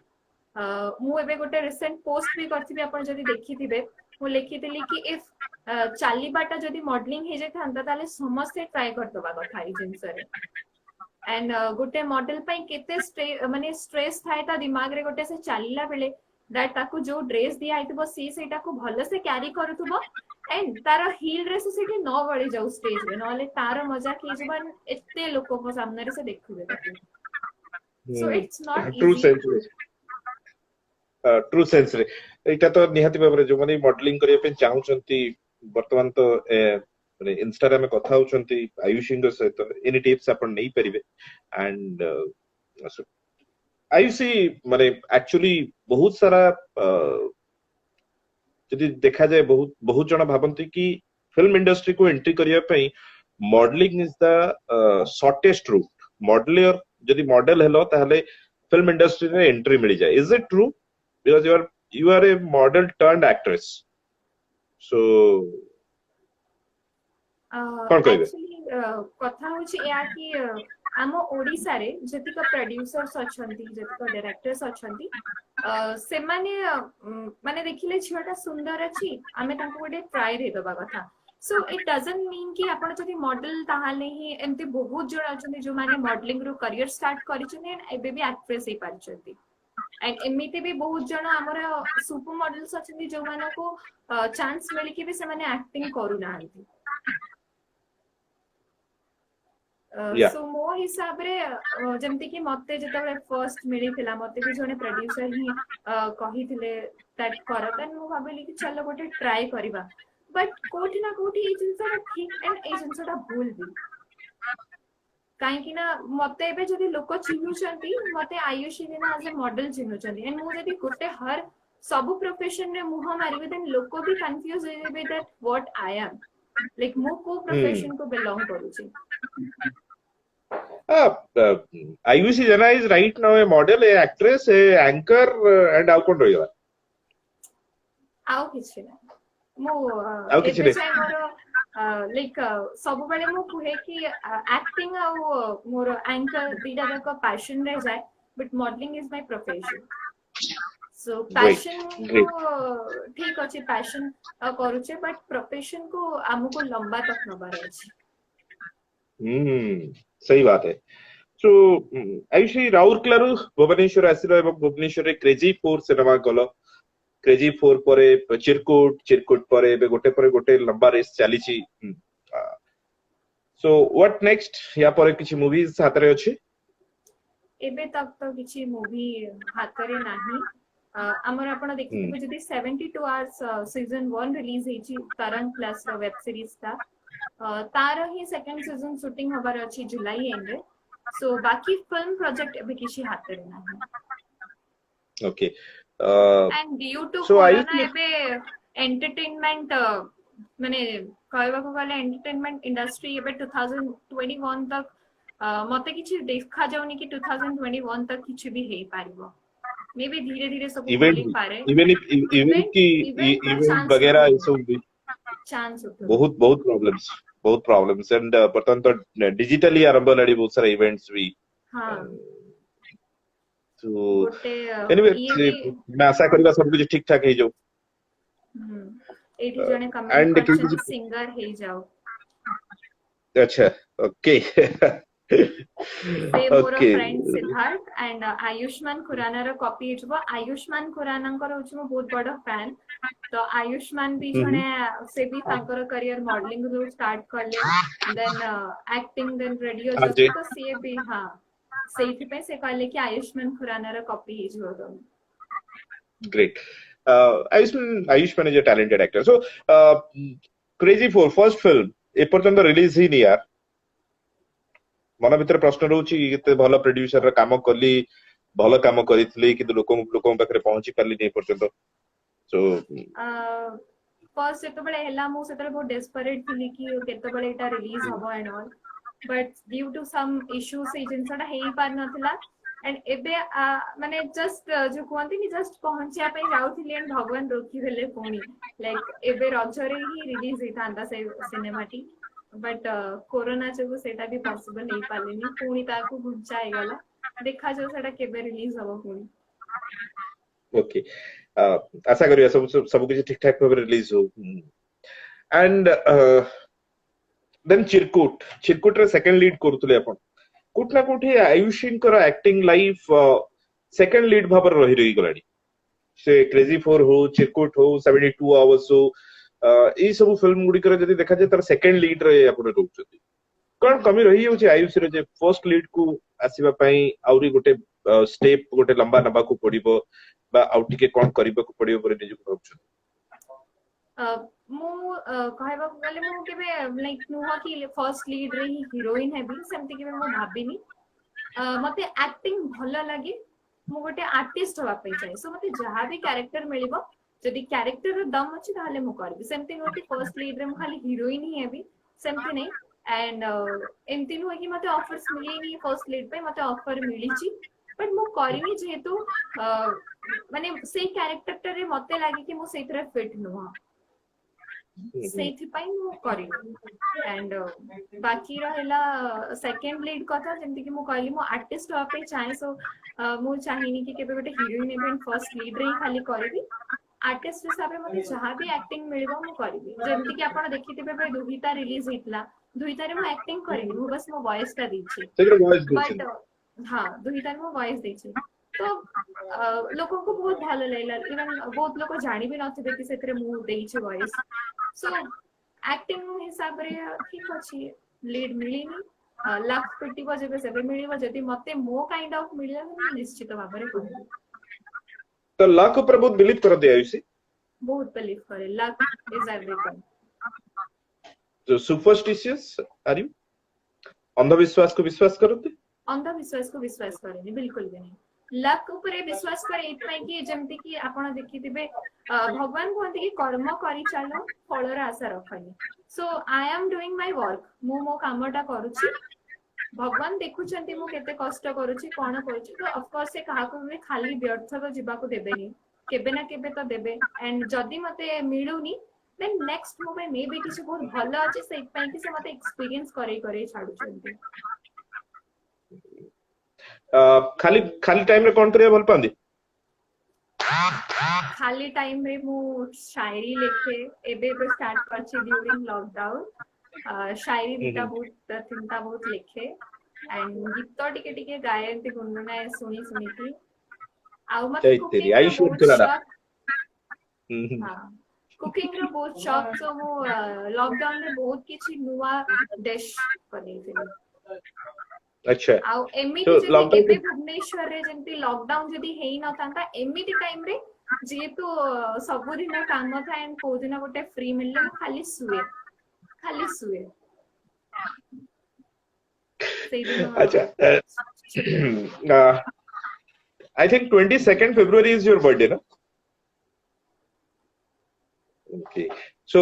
मु एबे गोटे रिसेंट पोस्ट भी करथिबे आपण जदी देखिथिबे मु लिखितली कि इफ चालीबाटा जदी मॉडलिंग हे जे थांता ताले समस्त ट्राई करतबा कथा ई जिंस रे एंड गोटे मॉडल पई केते माने स्ट्रेस थाए ता दिमाग रे गोटे से चालीला बेले दैट ताकू जो ड्रेस दिया आइतबो सेटा को भलो से कैरी करथबो एंड तार हील रे से न गळी जाऊ स्टेज रे नले तार मजाक हे जबन एते लोक को सामने रे से देखुबे ताकू so it's not easy true sense रे एटा तो निहाती बाबरे जो माने मॉडलिंग करिया पे चाहउचंती वर्तमान तो माने इंस्टाग्राम में कथा होचंती आयुषिंग सहित एनी टिप्स अपन नहीं परिबे एंड आयुषी माने एक्चुअली बहुत सारा जदि देखा जाए बहुत बहुत जण भाबंती कि फिल्म इंडस्ट्री को एंट्री करिया पई modelling is the shortest route मॉडलर जदि मॉडल हेलो ताहले फिल्म इंडस्ट्री रे एंट्री मिल जाए is it true because you are a model turned actress so actually कथा होची या कि हम ओडिसा रे जतिक प्रोड्यूसर्स अछंती जतिक डायरेक्टर्स अछंती से माने देखिले छियोटा सुंदर अछि आमे तांको गोटे ट्राई रे दबा कथा सो इट डजंट मीन कि आपण जति मॉडल ताहाले ही एमती बहुत जण अछंती जो माने मॉडलिंग रो करियर स्टार्ट करिछन एबे भी एक्ट्रेस हे पारछंती एंड एमिते भी बहुत जण हमर सुपर मॉडल्स अछंती जो माने को चांस मिली कि भी से माने एक्टिंग करू नांती Yeah. सो मो हिसाब रे जेमति कि मते जेतबे फर्स्ट मिलिथिला मते भी जने प्रोड्यूसर ही कहिथिले दैट कर देन मु भाबिली कि चलो गोटे ट्राई करबा बट कोठी ना कोठी ए जिंसटा ठीक एंड ए जिंसटा भूल भी काहेकि ना मते एबे जदि लोक चिन्हुचंती मते आयुषी दिना एज ए मॉडल चिन्हुचंती एंड मु जदि गोटे हर सब प्रोफेशन रे मुह मारिबे देन लोक भी कंफ्यूज हो जेबे that what I am like मु को Hmm. प्रोफेशन को बिलोंग करूची Ayushi Jana is right now a model, a actress, a anchor, and ଆଉ କଣ ରହିଗଲା? ଆଉ କିଛି ନାହିଁ ମୁଁ ଆଉ କିଛି ଏବେ ନାହିଁ। ଯାଏ ମୋର ଲାଇକ୍ ସବୁବେଳେ ମୁଁ କୁହେ କି ଆକ୍ଟିଂ ଆଉ ମୋର ଆଙ୍କର ଦିଟା ଯାକ passion ରେ ଯାଏ but modelling is my profession so Great, passion କୁ great. ଠିକ ଅଛି passion କରୁଛେ ବଟ୍ ପ୍ରୋଫେସନ କୁ ଆମକୁ ଲମ୍ବା ତକ ନବାର ଅଛି सही बात है। So, आयुषी राउरकेलाରୁ ଭୁବନେଶ୍ୱର ଆସିଲ ଏବଂ ଭୁବନେଶ୍ୱରରେ କ୍ରେଜି 4 ସିନେମା କଲ। କ୍ରେଜି 4 ପରେ ଚିରକୁଟ ପରେ ଏବେ ଗୋଟେ ଲମ୍ବା ରେସ୍ ଚାଲିଛି। So, what next? ୟା ପରେ କିଛି ମୁଭିଜ ହାତରେ ଅଛି? ଏବେ ତକ ତ କିଛି ମୁଭି ହାତରେ ନାହିଁ ଆମର ଆପଣ ଦେଖିଥିବେ ଯଦି 72 ଆୱାର୍ସ ସିଜନ 1 ରିଲିଜ ହେଇଛି ତରଙ୍ଗ ପ୍ଲସ୍ ର ୱେବ ସିରିଜ ଟା तार ही सेकंड सीजन शूटिंग हबार अछि जुलाई एंड रे सो बाकी फिल्म प्रोजेक्ट अभी किसी हाथ रे नाही Okay. And due to So, corona Ayushi एबे एंटरटेनमेंट माने कहबा को गले एंटरटेनमेंट इंडस्ट्री एबे 2021 तक मते किछि देखा जाउनी कि 2021 तक किछि भी हेई पारिबो मे बी धीरे धीरे सब इवेंट खोली पारे इवेंट की इवेंट रो इवेंट चांस वगैरह ये उठो सब भी चांस उठो बहुत प्रॉब्लम्स एंड बर्तमान तो डिजिटली आरंभ लड़ी बहुत सारा इवेंट्स भी हां तो गोटे एनीवे ये भी मैं आशा करिबा सब कुछ ठीक ठाक हे जो एठी जने कमेंट एंड करछन सिंगर हे जाओ अच्छा ओके से मोर okay friend Siddharth and Ayushmann Khurrana रो कॉपी हेजबो आयुष्मान खुराना को होछ मो बहुत बड़ फैन तो आयुष्मान भी जने से भी तांकर करियर मॉडलिंग रो स्टार्ट करले देन एक्टिंग देन रेडियो हाँ जब जी तो से भी हां सेठी पे से कहले कि आयुष्मान खुराना रो कॉपी हेजबो तो great Ayushmann is a talented actor so Crazy 4 first film ए पर्यंत रिलीज ही नहीं यार मन भीतर प्रश्न रोची एते भलो प्रोड्यूसर रा काम कली भलो काम करितली कि लोकन पाखरे पहुंची पारली नहीं पर्यंत सो फर्स्ट से तो बड़े हला मु से तो बहुत डेस्परेट थी कि केते बड़े एटा रिलीज हबो and all but due to some issues से जिनसटा हेई पार नथिला एंड एबे माने जस्ट जो कहंती नि जस्ट पहुंचिया पे जाउथिली एंड भगवान रोकी देले पुणी लाइक एबे रजरे ही रिलीज हेतांता से सिनेमाटी बट कोरोना जो सेटा भी पॉसिबल नहीं पालेनी पुणी ताको घुंचा गला देखा जो सेटा केबे रिलीज हबो पुणी ओके आशा करिया सब कुछ ठीक ठाक भाबे रिलीज हो एंड देन चिरकुट रे सेकंड लीड करथुले अपन कोठना कोठी आयुषीन कर acting life second lead Bhabar रही गलानी से क्रेजी 4 हो चिरकुट हो 72 आवर्स हो ए सब फिल्म गुडी करे जदी देखा जाय तर सेकंड लीड रे अपन रहउछथि कोन कमी रही होची आयुषी रे जे फर्स्ट लीड को आसीबा पई आउरी गोटे स्टेप गोटे लंबा नबा को पड़िबो बा आउ टिके कोन करबा को पड़िबो पर निजु भाबछु मु कहबा गले मु केबे लाइक नुहा कि फर्स्ट लीड रे ही हीरोइन है भी सेमति केबे मु भाबिनी मते एक्टिंग भलो लागे मु गोटे आर्टिस्ट होवा पे चाहे सो मते जहा भी कैरेक्टर मिलिबो जदी कैरेक्टर रो दम अछि ताले मु करबी सेमति नोटी फर्स्ट लीड रे मु खाली हीरोइन ही है भी सेमति नहीं एंड एमति नु कि मते ऑफर्स मिली नहीं फर्स्ट लीड पे मते ऑफर मिली छी बट मु करिनी जेहेतु माने से कैरेक्टर रे मते लागे कि मु सेथरे फिट नुहा सेथि पाई मु करिनी एंड बाकी रहला सेकंड लीड कथा जेंति कि मु कहली मु आर्टिस्ट हो पे चाहे सो मु चाहिनी कि केबे गोटे हीरोइन इवेंट फर्स्ट लीड रे ही खाली करबी आर्टिस्ट हिसाब रे मते जहां भी एक्टिंग मिलबो मु करबी जेंति कि आपण देखिथिबे बे दुहिता रिलीज हितला दुहिता रे मु एक्टिंग करिनी मु बस मो वॉइस टा दीछि बट हां दुहिता रे मु वॉइस दीछि तो लोगों को बहुत भालो लागला इवन बहुत लोग जानि भी नथिबे कि सेतरे मु देइछि वॉइस सो एक्टिंग हिसाब रे ठीक अछि लीड मिलिनी लक पिटिबो जेबे सेबे मिलिबो जदि मते मो काइंड ऑफ मिलिला तो निश्चित भाबरे कहबी तो लक ऊपर बहुत बिलीव कर दिया आयुषी बहुत बिलीव करे लक इज एवरीथिंग तो सुपरस्टिशियस आर यू अंधविश्वास को विश्वास करते अंधविश्वास को विश्वास करेनी बिल्कुल भी नहीं लक ऊपर विश्वास करे एथपाई कि जेमति कि आपण देखिथिबे भगवान कहते कि कर्म करि चलो फलर आशा रखनी so I am doing my work मो कामटा करूची भगवान देखुचंती मु केते कष्ट करूची कोन करूची तो ऑफ कोर्स से काहा को खाली व्यर्थ तो जीवा को देबेनी केबे ना केबे तो देबे एंड जदी मते मिलुनी देन नेक्स्ट मो मे बी किछ बहुत भलो अछि से पई कि से मते एक्सपीरियंस करे छाडुचंती खाली खाली टाइम रे कोन करिया भल पांदी खाली टाइम रे मु शायरी लिखे एबे तो स्टार्ट करछि ड्यूरिंग लॉकडाउन शायरी दिटा बहुत चिंता बहुत लिखे एंड गीत टिके टिके गाए एंती गुनगुनाए सुनी सुनी की आउ मत तेरी आई शुड करा हां कुकिंग रो बहुत शौक सो मु लॉकडाउन में बहुत किछि नुवा डिश बनेइथिली अच्छा आउ एमिति तो जदी लॉकडाउन एबे भुवनेश्वर रे जेंती लॉकडाउन जदी हेई न तांता एमिति टाइम रे जेतु सब दिन काम था एंड को दिन गोटे फ्री मिलले मु खाली सुए सेई दिन अच्छा I think 22nd February is your birthday na okay so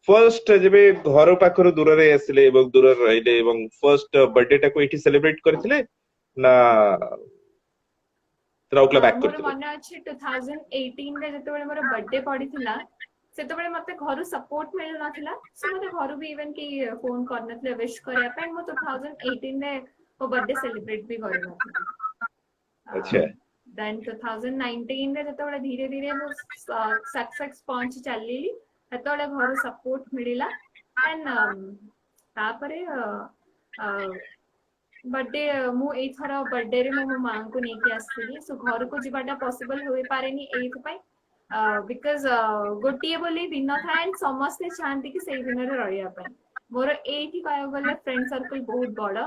first जेबे घर पाखर दूर रे आसिले एवं दूर रहिले एवं फर्स्ट बर्थडे टा को एठी सेलिब्रेट करथिले ना राउकला बैक मोर करथिले मन अछि 2018 रे जते बेले मोर बर्थडे पडिथिला सेते बेले मते घरु सपोर्ट मिल नथिला से मते घरु भी इवन की फोन करनथिले विश करया पे मो 2018 रे वो बर्थडे सेलिब्रेट भी करि नथिला अच्छा देन 2019 रे जते बेले धीरे धीरे मो सक्सेस पहुंच चलीली तते बेले घर सपोर्ट मिलिला एंड तापरे बर्थडे मु एथर बर्थडे रे मो मां को नेकी आस्थिली सो घर को जिबाटा पॉसिबल होई पारेनी एथ पई बिकॉज़ गोटिए बोली दिन था एंड समस्त चाहती कि सेई दिन रे रहिया पई मोर एठी काय गले फ्रेंड सर्कल बहुत बड़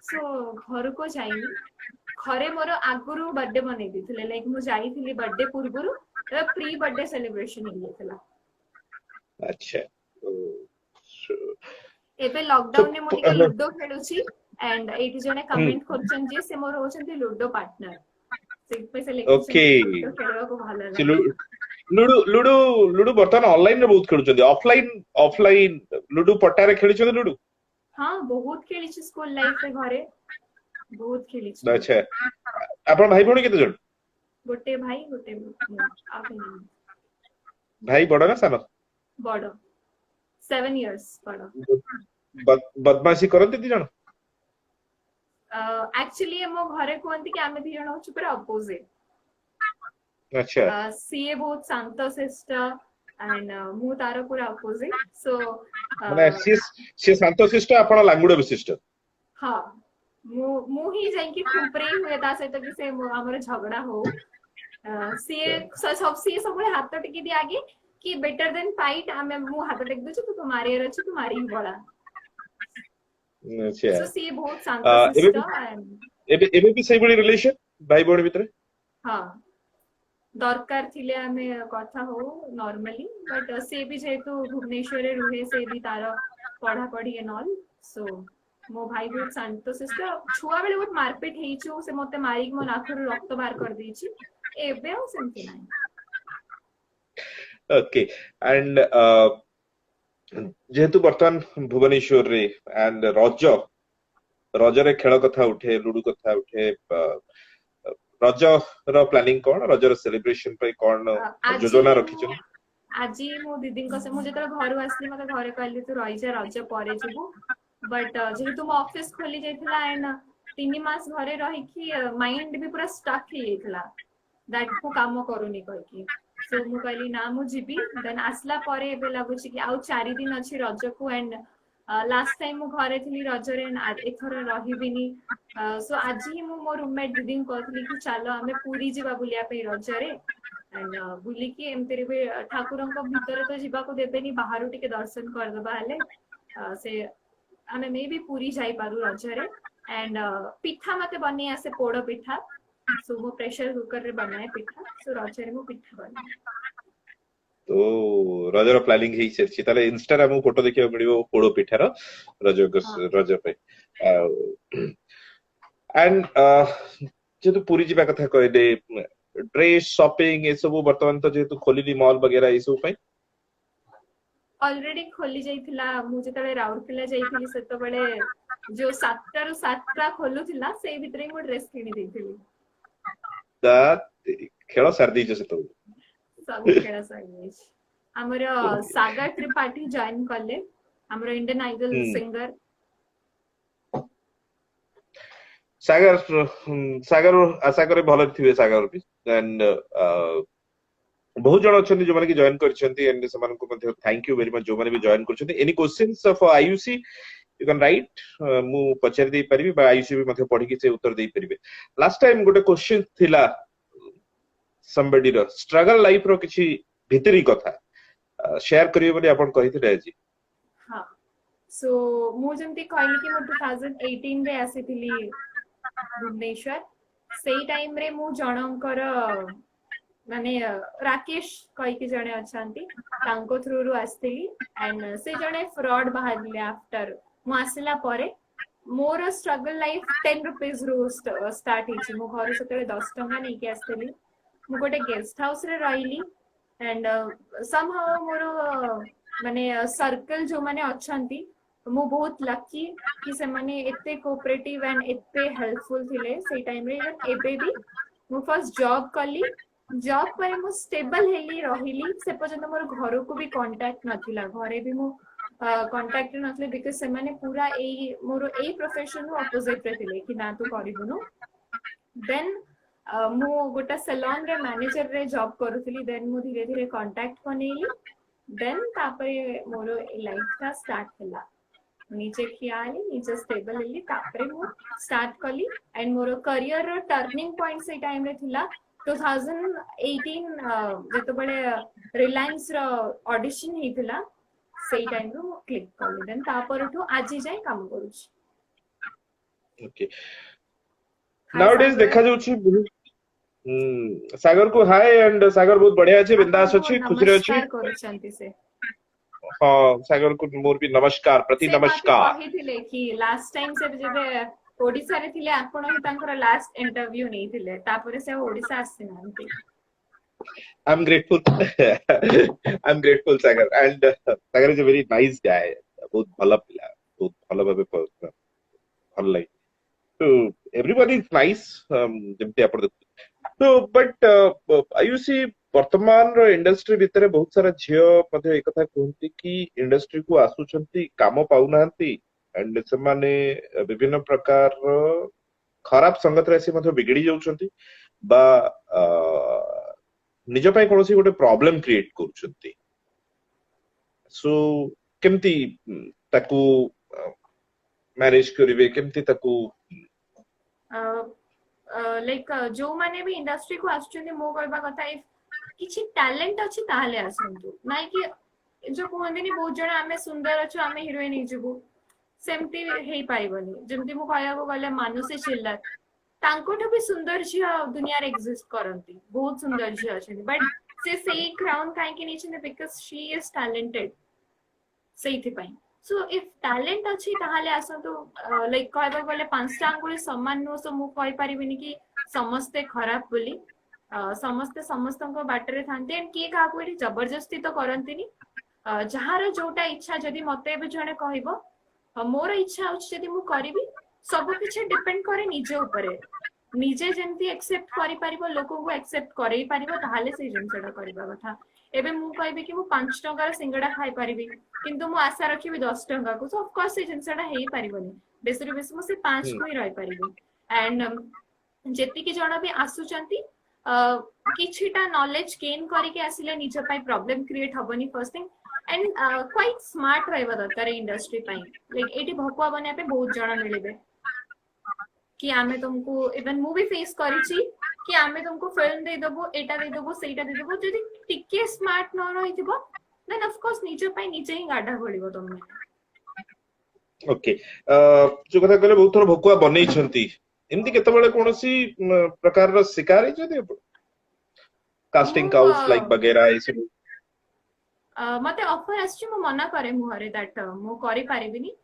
सो घर को जाइनी घरे मोर आगुरु बर्थडे बनै दिथिले लाइक मु जाईथिली बर्थडे पूर्वरु प्री बर्थडे सेलिब्रेशन हियथला अच्छा एबे लॉकडाउन ने मु टिके लूडो खेलुची एंड एठी जने कमेंट करछन जे से मोर होछन्ती लूडो पार्टनर से पैसे लेके ओके लूडो खेलवा को भलो लागे लुडो लुडो लुडो बर्तमान ऑनलाइन रे बहुत खेलुचंदी ऑफलाइन लुडो पट्टा रे खेलुचंदी लुडो हां बहुत खेलिची स्कूल लाइफ रे घरे बहुत खेलिची अच्छा आपण भाई भणी केते जण गोटे भाई गोटे आके भाई बड़ ना सानो बड़ 7 इयर्स बड़ बदमाशी करंती दी जण एक्चुअली मो घरे कहते कि आमे दी जण होछु पूरा अपोजिट अच्छा सीए बहुत शांत शिष्ट एंड मु तार पूरा अपोजिट सो माने सी शांत शिष्ट आपण लांगुड विशिष्ट हां मु ही जाई कि खुपरे हुए ता से तो कि से हमर झगड़ा हो सीए सब हाथ टिकी दी आगे कि बेटर देन फाइट आमे मु हाथ टेक दछु तो मारे रछु तो मारी बड़ा अच्छा सो सीए बहुत शांत शिष्ट एंड एबे भी सही बड़ी रिलेशन भाई बहन भीतर हां दरकार थिले आमे कथा हो नॉर्मली बट से भी जेतु भुवनेश्वर रे रुहे से भी तार पढ़ा पढ़ी एंड ऑल सो मो भाई बहुत शांत शिष्ट छुआ बेले बहुत मारपीट हेइछु से मते मारी मो नाखरु रक्त बाहर कर देछि एबे ओ सेंति नाही ओके एंड जेहेतु वर्तमान भुवनेश्वर रे एंड रज रे खेल कथा उठे लुडू कथा उठे रज रो प्लानिंग कोन रज रो सेलिब्रेशन पे कोन योजना रखि छ आजी मो दीदी को से मु जेतरा घर आसली मते घरे कहली तू रहि जा रज परे जेबू बट जेहेतु मो ऑफिस खोली जाइथिला एंड 3 मास घरे रहि कि माइंड भी पूरा स्टक हे जाइथिला दैट को काम करूनी कहि कि सो मु कहली ना मु जीबी देन आसला परे एबे लागु छी कि आउ 4 दिन अछि रज को एंड लास्ट टाइम मु घरे थिली रज रे एथर रहिबिनी सो आज ही मु मो रूममेट दीदी कहथली कि चलो हमें पूरी जीवा बुलिया पे रज रे एंड बुली कि एमतेरे भी ठाकुरन को भीतर तो जीवा को देबेनी बाहरु टिके दर्शन कर दबा हले से आमे मे भी पूरी जाई पारू रजरे एंड पिठा मते बनी आसे पोड़ पिठा सो मो प्रेशर कुकर रे बनाए पिठा सो रजरे मो पिठा बनी तो रजर प्लानिंग ହେଇ ସାରିଛି ତାହେଲେ ଇନଷ୍ଟାରେ ଆମକୁ ଫଟୋ ଦେଖିବାକୁ ମିଳିବ ପୋଡ ପିଠାର ରଜ हाँ ରଜ ପାଇଁ ଆଣ୍ଡ ଯେହେତु ପୁରୀ ଯିବା କଥା କହିଲେ ଡ୍ରେସ ସପିଂ ଏସବୁ ବର୍ତ୍ତମାନ ତ ଯେହେତୁ ଖୋଲିନି ମଲ୍ ବଗେରା ଏସବୁ ପାଇଁ ऑलरेडी खोली जाइथिला मु जेतबे राउरकेला जाइथिली सेतबेले जो 7टा रु 7टा खोलुथिला सेई भितरे मु ड्रेस किनी देइथिली ତା ଖେଳ ସାରି ଦେଇଛ ସେତେବେଳେ सब खेला सही हमर सागर त्रिपाठी जॉइन करले हमर इंडियन आइडल ହୁଁ सिंगर ସାଗର ସାଗର ଆଶା କରେ ଭଲ ଥିବେ ସାଗର ବି ଆଣ୍ଡ ବହୁତ ଜଣ ଅଛନ୍ତି ଯୋଉମାନେ କି ଜଏନ କରିଛନ୍ତି ଏଣ୍ଡ ସେମାନଙ୍କୁ ମଧ୍ୟ ଥ୍ୟାଙ୍କ ୟୁ ଭେରି ମଚ୍ ଯୋଉମାନେ ବି ଜଏନ କରିଛନ୍ତି any questions for Ayushi you can write ମୁଁ ପଚାରି ଦେଇ ପାରିବି ବା ଆୟୁସି ବି ମଧ୍ୟ ପଢିକି ସେ ଉତ୍ତର ଦେଇପାରିବେ ଲାଷ୍ଟ ଟାଇମ ଗୋଟେ କ୍ୱେଶ୍ଚିନ୍ ଥିଲା somebodyର ଷ୍ଟ୍ରଗଲ ଲାଇଫ ର କିଛି ଭିତରି କଥା ସେୟାର କରିବେ ବୋଲି ଆପଣ କହିଥିଲେ ଆଜି हाँ सो मु जंती कहली कि मु 2018 रे आसीथिली भुवनेश्वर सेई टाइम रे मु जनकर माने राकेश कहि के जणे अछंती तांको थ्रू रु आस्थिली एंड से जणे फ्रॉड बाहरले आफ्टर मु आसिला परे मोर स्ट्रगल लाइफ 10 रुपीस रु स्टार्ट हिची मु घर सतरे 10 टंका नै के आस्थिली मु गोटे गेस्ट हाउस रे रहिली एंड समहाउ मोर माने सर्कल जो माने अछंती मु बहुत लकी कि से माने एते कोऑपरेटिव एंड एते हेल्पफुल थिले सेई टाइम रे एबे भी मु फर्स्ट जॉब कली जॉब पर मु स्टेबल हेली रहिली से पर्यंत मोर घर को भी कांटेक्ट नथिला घरे भी मु कांटेक्ट नथले बिकॉज़ से माने पूरा ए मोर ए प्रोफेशन नु अपोजिट रे थिले कि ना तू करिबुनु देन मु गोटा सैलून रे मैनेजर रे जॉब करूथली देन मु धीरे धीरे कांटेक्ट बनेली देन तापरे मोर लाइफ का स्टार्ट हला नीचे खियाली नीचे स्टेबल हेली तापरे मु स्टार्ट कली एंड मोर करियर रो टर्निंग पॉइंट से टाइम रे थिला 2018 जेतो बळे रिलायंस रो ऑडिशन हेतिला सेई टाइम रो क्लिक कली देन तापरठू आजि जाय काम करूची ओके हाय नाउडेज सागर देखा जाउछि सागर को हाय एंड सागर बहुत बढ़िया अछि बिंदास आपनको अछि खुशी रे अछि नमस्कार करूचंती से हाँ सागर को मोर भी नमस्कार प्रति से मते नमस्कार कहिथिले कि लास्ट टाइम से जेबे ओडिसा रे थिले आपण ही तांकर लास्ट इंटरव्यू नै थिले तापरे से Odisha आसिनांती I'm grateful. I'm grateful, Sagar. And Sagar is a very nice guy. बहुत भला पिला बहुत भला भाबे भल लागे तो everybody is nice जेमती आपण तो बट आयुसी वर्तमान रो इंडस्ट्री भितरे बहुत सारा झियो मध्ये एक कथा कहंती कि इंडस्ट्री को आसुचंती काम पाउ नांती एंड से माने विभिन्न प्रकार खराब संगत रे से मध्ये बिगड़ी जाउचंती बा निज ପାଇଁ କୌଣସି ଗୋଟେ ପ୍ରୋବ୍ଲେମ କ୍ରିଏଟ କରୁଛନ୍ତି ସो କେମିତି ତାକୁ ମ୍ୟାନେଜ କରିବେ କେମିତି ତାକୁ लाइक जो माने भी इंडस्ट्री को आसुचंती मो कहबा कथा इफ किछि टैलेंट अछि ताहले आसंतु नाइ कि जो कहंदिनी बहुत जण आमे सुंदर अछु आमे हीरोइन हि जबु सेमती हेई पाइबनी जेमती मु कहया को गले मानुषी चिल्लत तांकोठ भी सुंदर झिया दुनिया रे एग्जिस्ट करंती बहुत सुंदर झिया अछि बट से सेई क्राउन काहे कि निछन बिकॉज़ शी इज टैलेंटेड सेइथि पई सो इफ टैलेंट अछि ताहाले आसंतु लाइक कहबा गले पांचटा अंगुली समान नो सो मु कहि परिबिनी कि समस्ते खराब बोली समस्ते समस्तंको बाटरे थांते एंड के का कोइ जबरदस्ती तो करंतिनी जहार जोटा इच्छा जदी मते भी जणे कहइबो मोर इच्छा अछि जदी मु करिबी सब किछ डिपेंड करे निजे ऊपर निजे जेंती एक्सेप्ट करि परिबो लोक को एक्सेप्ट करै परिबो ताहाले से जिंसडा करबा कथा एबे मु कहबी कि मु 5 टंकार सिंगडा खाइ परिबी किंतु मु आशा रखिबी 10 टंका को सो ऑफ कोर्स से जिंसडा हेई परिबोनी बेसरी बेस मु से 5 को ही रहि परिबी एंड जेति कि जणा भी आसुचंती किछिटा नॉलेज गेन करिके आसिले निज पई प्रॉब्लम क्रिएट हबनी first thing and quite smart रहबा दरकार इंडस्ट्री पई लाइक एटी भकुआ बने पे बहुत जणा मिलिबे कि आमे तुमको इवन मूवी फेस करिछि कि आमे तुमको फिल्म दे दबो एटा दे दबो सेटा दे दबो जदी टिके स्मार्ट न रहिथिबो देन ऑफ कोर्स निजे पई निजे ही गाडा भलिबो तमे ओके जो कथा कहले बहुत थर भकुआ बनैछंती एमती केतेबेले कोनोसी प्रकार रो शिकार हेछथि कास्टिंग ମୁଁ काउच लाइक वगैरह ए सब मते ऑफर आछि मु मना करे मुहरे दैट मु करि पारिबिनी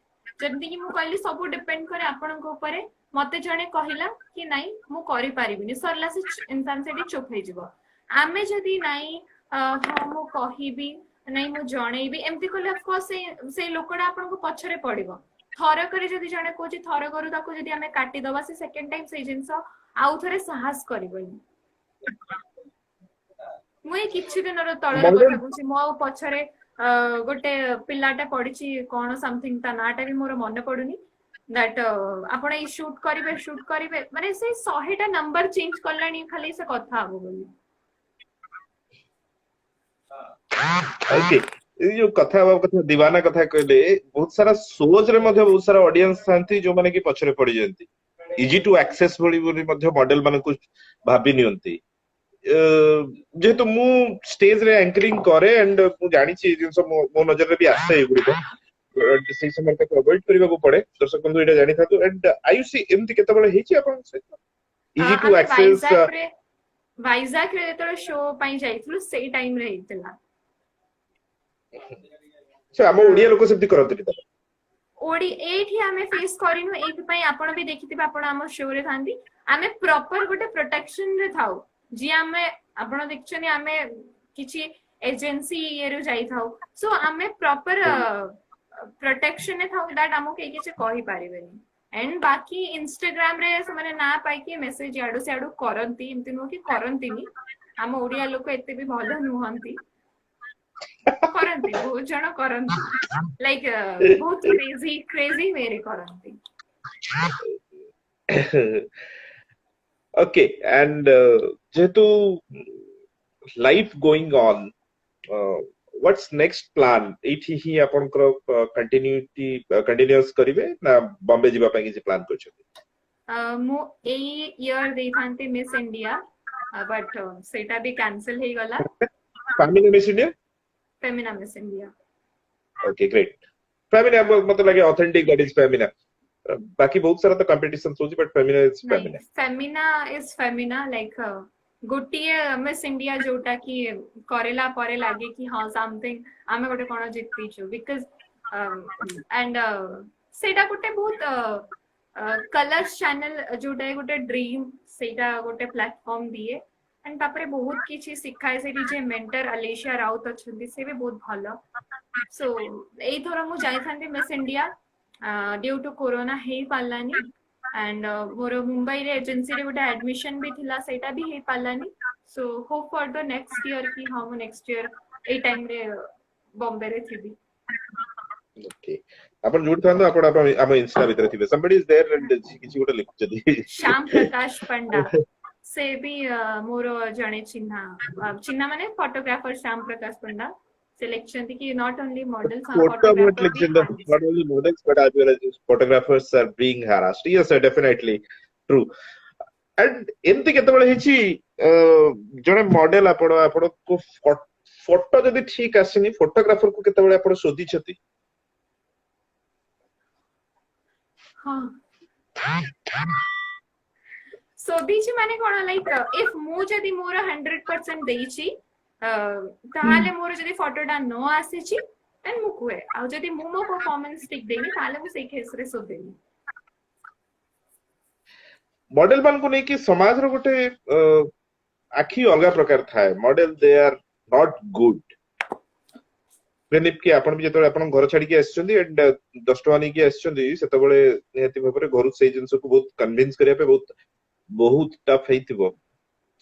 जेमति कि मु कहली सब डिपेंड करे आपन को ऊपर मते जणे कहिला कि नाही मु करि पारिबिनी सरला से इंसान सेठी चुप हे जिवो आमे जदी नाही हां मु कहिबी नाही मु जणेबी एमति कहले ऑफ कोर्स से लोकडा आपन को पछरे पड़िबो थर करे जदी जणे कोची थर करू ताको जदी आमे काटी दबा से सेकंड टाइम से जिंस आउ थरे साहस करिबोनी मुझे किछि दिन तळर मॉडल कथा कहूची मो पछरे गोटे पिलाटा पडिची कोन समथिंग ता नाटा भी मोर मन पडुनी दैट आपण ई शूट करिवे माने से 100 टा नंबर चेंज करलानी खाली से कथा हबो बोली ओके ये जो कथा हवा कथा दीवाना कथा कहले बहुत सारा शोज रे मध्ये बहुत सारा ऑडियंस थांती जो माने की पछरे पड़ी जंती इजी टू एक्सेस बोली बोली मध्ये मॉडल माने कुछ भाबी नियंती जेहेतु मु स्टेज रे एंकरिंग करे एंड मु जानि छी जिंस मो नजर रे भी आसे एगुडी को से समय तक अवॉइड करबा को पड़े दर्शक बंधु एटा जानि थातु एंड आई सी एमती केते बळे हेची अपन से इजी टू आमे एक्सेस वाइजाक रे तो शो पाई जाइथलु सेई टाइम रे हितला से हम ओडिया लोक सेमती करत नी ओडी एठी आमे फेस करिनु एथि पई आपण भी देखिथिबे आपण हम शो रे थांदी आमे प्रॉपर गोटे प्रोटेक्शन रे थाउ जी आमे आपण देखछनी आमे किछि एजेंसी ये रो जाई थाउ सो आमे प्रॉपर प्रोटेक्शन रे थाउ दैट हमो के किछि कहि पारिबेनी एंड बाकी इंस्टाग्राम रे से माने ना पाई के मेसेज याडो से याडो करंती एमति नो कि करंतीनी हम ओडिया लोक एते भी भलो नुहंती करंती बहुत जण करंती लाइक बहुत क्रेजी मेरे करंती ओके एंड जेहेतु life going on what's next plan एठी ही आपन कंटिन्यूअस करिवे ना बॉम्बे जिबा पई कि प्लान करछथि मु ए ईयर दे थांते मिस इंडिया बट सेटा भी कैंसिल हे गला family Miss India Femina Miss India okay great Femina मतलब लगे ऑथेंटिक दैट इज फेमिना बाकी बहुत सारा तो कंपटीशन सोची but Femina is Femina like गोटिए मिस इंडिया जोटा कि करेला परे लागे कि हां समथिंग आमे गोटे कोन जित्ती छु बिकॉज़ एंड सेटा गोटे बहुत कलर्स चैनल जोटा गोटे ड्रीम सेटा गोटे प्लेटफॉर्म दिए एंड तापरे बहुत किछि सिखाए से जे मेंटर अलेशिया राउत अछंदी से भी बहुत भलो सो एई थोरा मु जाई थांती Miss India due to corona हे पालानी एंड मोर मुंबई रे एजेंसी रे गोटे एडमिशन भी थिला सेटा भी हे पालानी so hope for the next year कि हम नेक्स्ट ईयर ए टाइम रे बॉम्बे रे थिबी ओके अपन जुड थांदो अपन हम इंस्टा भीतर थिबे समबडी इज देयर एंड किछि गोटे लिखुचदी श्याम प्रकाश पंडा से भी मोर जणे चिन्हा माने फोटोग्राफर श्याम प्रकाश पंडा selection कि not only models not only models but as well as photographers are being harassed yes sir, definitely true and एमती केते बळे हिची जणे मॉडल आपण को फोटो जदी ठीक आसीनी फोटोग्राफर को केते बळे आपण शोधी छथि हां शोधी छी माने कोन लाइक इफ मु जदी मोर 100% देई छी ताले मोर जदी फोटोटा न आसी छी एंड मु कुए आ जदी मु मो परफॉर्मेंस ठीक देनी ताले मु सेई केस रे सो देनी मॉडल मान को नै कि समाज रो गोटे आखी अलगा प्रकार थाए model they are not good बेनिप कि आपण भी जतो आपण घर छाडी के आछछन्ती एंड 10 टका नै कि आछछन्ती सेते बळे नियति भाबरे घर सेई जिंस को बहुत कन्विंस करिया पे बहुत टफ हेतिबो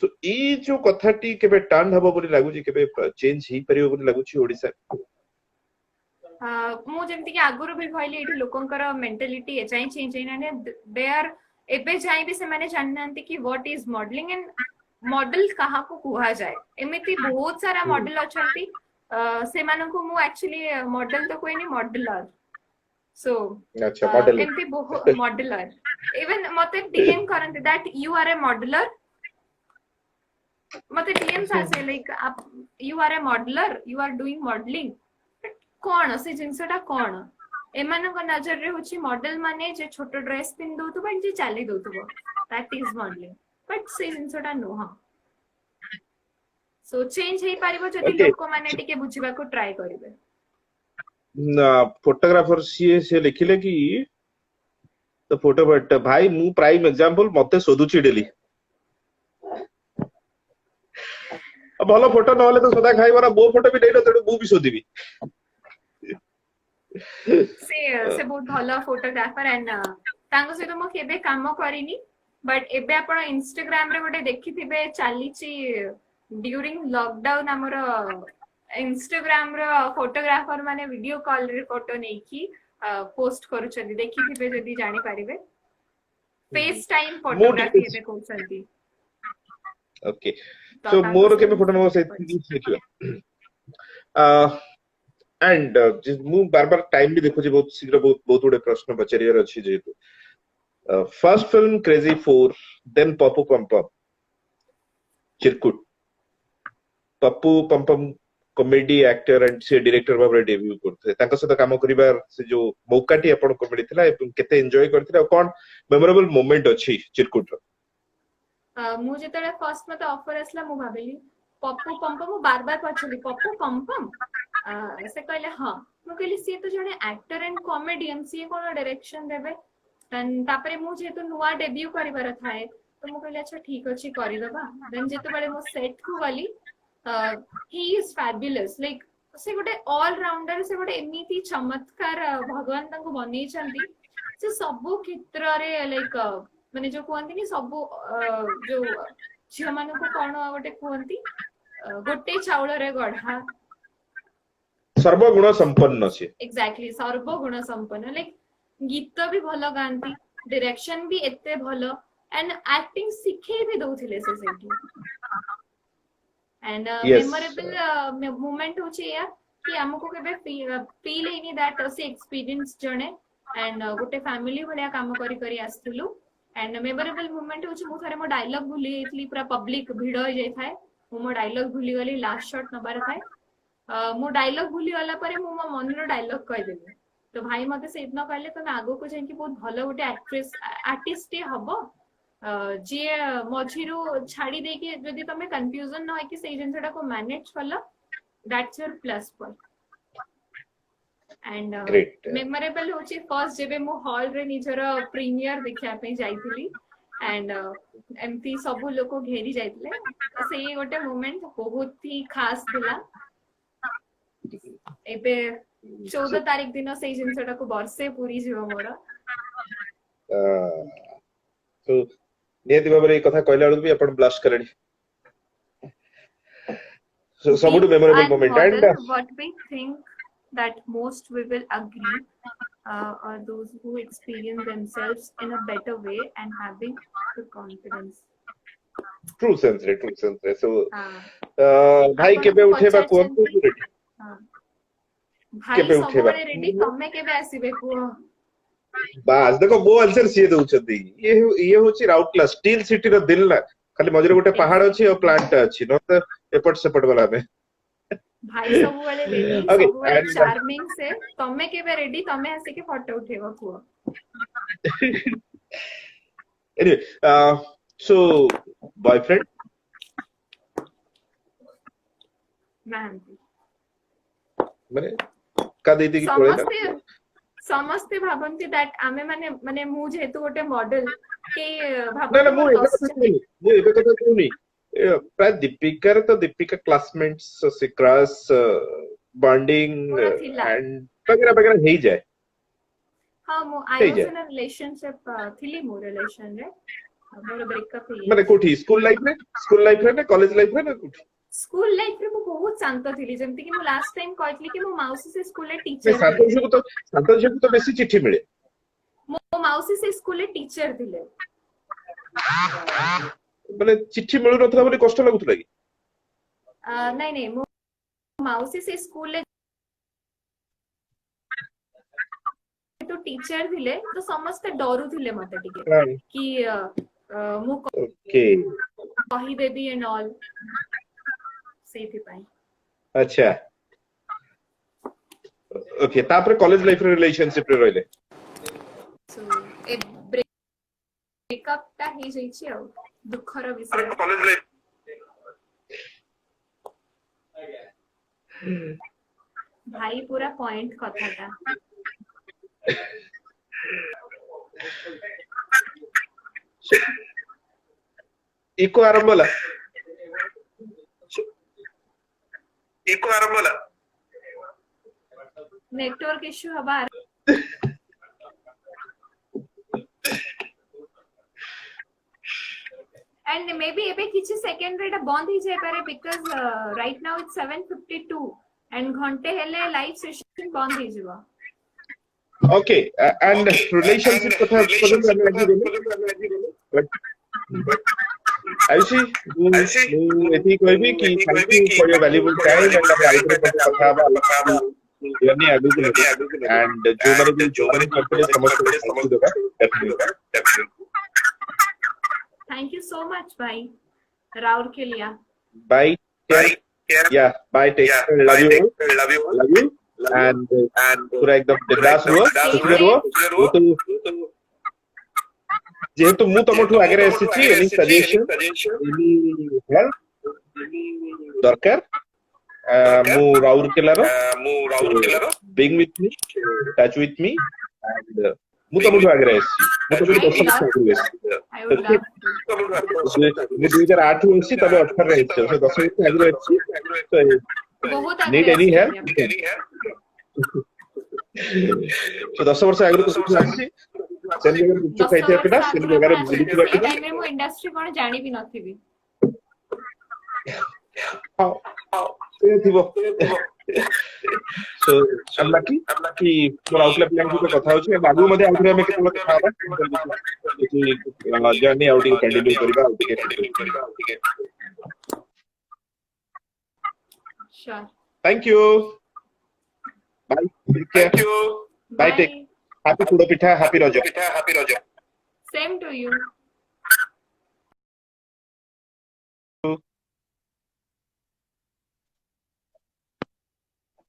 सो ई जो कथाटी केबे टर्न हबो बोली लागु जी केबे चेंज ही परियो बोली लागु छी ओडिसा मु जेमति कि आगुरु भी कहली एठी लोकंकर मेंटालिटी एचाई चेंज हैना दे आर एबे जाई भी से माने जाननांती कि what is modelling and model कहा को कुहा जाय एमिति बहुत सारा मॉडल अछंती से मानन को मु एक्चुअली मॉडल तो कोई नहीं मॉडलर सो अच्छा मॉडल एमिति बहुत मॉडलर इवन मते डीएम करंती that you are a modeller मते डीएम सासे like you are a modeller you are doing modelling कोन से जिंसटा कोन एमानक नजर रे होची मॉडल माने जे छोटो ड्रेस पिन दउथबो जे चाली दउथबो दैट इज मॉडलिंग बट से जिंसटा नुह सो चेंज हे पारिबो जदि ओके लोक माने टिके बुझिबा को ट्राई करिवे फोटोग्राफर से लिखिले कि तो फोटो बट भाई मु प्राइम एग्जांपल मते सोदुची डेली ଭଲ ଫଟୋ ନହେଲେ ତ ସଦା ଖାଇବାର ମୋ ଫଟो ବି ନେଇନ ତେଣୁ ମୁଁ ବି ଶୋଧିବି से बहुत भलो फोटोग्राफर एंड तांको सहित मो केबे काम करिनी बट एबे आपण इंस्टाग्राम रे गोटे देखिथिबे चालीची ड्यूरिंग लॉकडाउन हमर इंस्टाग्राम रो फोटोग्राफर माने वीडियो कॉल रे फोटो नेकी पोस्ट करूछथि देखिथिबे जदि जानि पारिबे फेस टाइम फोटोग्राफी एबे कोसंती ओके सो मोर केबे फोटो नो से देखिबा एंड मु बार बार टाइम भी देखो बहुत शीघ्र बहुत गुडे प्रश्न पचारियार अछि जेतु first film Crazy 4 then Pappu Pampam चिरकुट Pappu Pampam comedy actor and से डायरेक्टर भाबरे डेब्यू करथे तांका सहित काम करिबार से जो मौकाटी आपण को मिलिथिला एवं केते एन्जॉय करथिला कोन मेमोरेबल मोमेंट अछि चिरकुट मु जेतले फर्स्ट मते ऑफर असला मु भाबिली पप्पू पम्पम मु बार बार पछली पप्पू पम्पम से कहले हाँ मु कहली सी तो जने एक्टर एंड कॉमेडियन सी कोन डायरेक्शन देबे देन तापरे मु जेतु नुवा डेब्यू करिबार थाए तो मु कहली अच्छा ठीक अछि करि दबा देन जेतु बळे मु सेट को गली ही इज फैबुलस लाइक से गोटे ऑल राउंडर से गोटे एमिति चमत्कार भगवान तांको बनै छंती से सब क्षेत्र रे लाइक माने जो कहंती सब जो झियो मानको कोन गोटे कहंती गोटे चाउल रे गढ़ा सर्वगुण संपन्न छे एग्जैक्टली सर्वगुण संपन्न लाइक गीत भी भलो गांती डायरेक्शन भी एते भलो एंड एक्टिंग सिखे भी दउथिले से सेठी एंड मेमोरेबल मोमेंट होची या कि हमको केबे फील एनी दैट से एक्सपीरियंस जणे एंड गोटे फैमिली भलिया काम करी करी आस्थिलु एंड मेमोरेबल मोमेंट होची मु थारे मो डायलॉग भूली एतली पूरा पब्लिक भिड़ हो जाय थाए मो डायलॉग भूली गली लास्ट शॉट नबार थाए मो डायलॉग भूली गला परे मो मन रो डायलॉग कहि देली तो भाई मते से इतना कहले तो आगो को जाई कि बहुत भलो गोटे एक्ट्रेस आर्टिस्ट हबो जे मझिरु छाड़ी दे के जदी तमे कंफ्यूजन न है कि से जिंसटा को मैनेज करला that's your plus point and memorable होची फर्स्ट जेबे मो हॉल रे निजर प्रीमियर देखा पे जाईथिली एंड एमती सब लोग घेरी जाइतले से गोटे मोमेंट बहुत ही खास थिला एबे 14 तारीख दिन से जिनसटा को वर्षे पूरी जीव मोर तो नियति बाबरे कथा कहला बेलू भी अपन ब्लास्ट करनी सो सबुटु memorable moment and what we think that most we will agree are those who experience themselves in a better way and having the confidence true sense रे सो भाई केबे उठेबा कोन रेडी भाई सबरे रेडी तमे केबे आसीबे को बास देखो वो आंसर सिए दउछथि ये होची राउरकेला स्टील सिटी रो दिल ना खाली मजरे गोटे पहाड़ अछि और प्लांट अछि न त एपट सेपट वाला में भाई सब वाले रेडी सब वाले चार्मिंग से तमे केबे रेडी तमे आसे के फोटो उठेबो को एनीवे सो बॉयफ्रेंड मैम माने का दीदी की कोले समस्ते भाबंती दैट आमे माने माने मु जेतु गोटे मॉडल के ना ना मु एबे कथा कहूनी प्राय दीपिका तो दीपिका क्लासमेट्स से क्रॉस बॉन्डिंग एंड वगैरह वगैरह हो जाए हां मु I was in a relationship थिली मो रिलेशन रे मोर ब्रेकअप ही माने कोठी स्कूल लाइफ रे ना कॉलेज लाइफ रे ना कोठी स्कूल लाइफ रे मु बहुत शांत थिली जेमति कि मु लास्ट टाइम कहतली कि मो माउसी से स्कूल रे टीचर शांत तो बेसी चिट्ठी मिले मो माउसी से स्कूल रे टीचर थिले माने चिट्ठी मिलु नथला बोली कष्ट लागुतला कि नहीं नहीं मो माउसी से स्कूल रे तो टीचर थिले तो समस्त डरू थिले मते टिके कि मु ओके कहि देबी एंड ऑल सेथि पाई अच्छा ओके तापर कॉलेज लाइफ रे रिलेशनशिप रे रहले सो ए ब्रेकअप टा हे जाइछि आ दुखर विषय कॉलेज लाइफ भाई पूरा पॉइंट कथाटा इको आरंभ होला नेटवर्क इश्यू हबा एंड मे बी एबे किछि सेकंड रे बंद ही जाय पारे because right now it's 7:52 and घंटे हेले लाइव सेशन बंद ही जीवा ओके एंड रिलेशनशिप कथा पसंद करने लगी बोले आयुषी एथी कहबी कि thank you for your valuable time and अब आउटरे कथा बा जर्नी आगु को एंड जो माने करते समस्त देगा थैंक यू सो मच भाई राउर के लिए बाय या bye take love you and पूरा एकदम बिंदास हुआ खुशी हुआ तो जेहेतु मु तमठु आगे आसी एनी सजेशन एनी हेल्प दरकार मु राउरकेलार being with me touch with me and मु तमठु आगे आसी मु तो 10 वर्ष आगे आई वुड लव मु 2008 आसी तबे 18 रे आसी तो 10 वर्ष आगे आसी तो बहुत नीड एनी हेल्प तो 10 वर्ष आगे कुछ आसी सेन जगह गुपचुप खाइथिया पिटा सेन जगह रे बुलिथिया पिटा टाइम में मु इंडस्ट्री कोन जानि भी नथिबी से थिबो सो आई एम लकी कि मोर आउटले प्लान को कथा होछि बागु मध्ये आउटरे में केतलो कथा हबा कि जर्नी आउटिंग कंटिन्यू करबा sure thank you bye take care bye take happy कुडो पिठा happy Raja same to you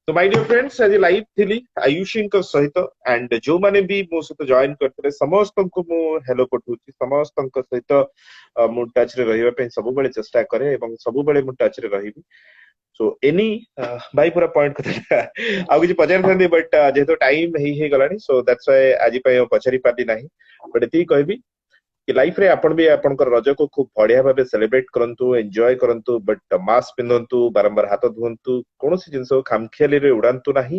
तो माय डियर फ्रेंड्स आज लाइव थिली आयुषी को सहित एंड जो माने भी मो सहित जॉइन करते समस्त को मु हेलो पठौछि समस्त को सहित मु टच रे रहिबा पे सब बेले चेष्टा करे एवं सब बेले मु टच रे रहिबी सो एनी भाई पूरा पॉइंट कथा आ किछि पचार थांदी बट जेतो टाइम हे गलानी सो दैट्स व्हाई आज पय पचारि पादी नाही बट एती कहबी कि लाइफ रे आपण भी आपण रज को खूब बढ़िया भाबे सेलिब्रेट करंतु एन्जॉय करंतु बट मास्क पिंधंतु बारंबार हाथ धुंतु कोनोसी जिंस खामखियाली रे उड़ांतु नाही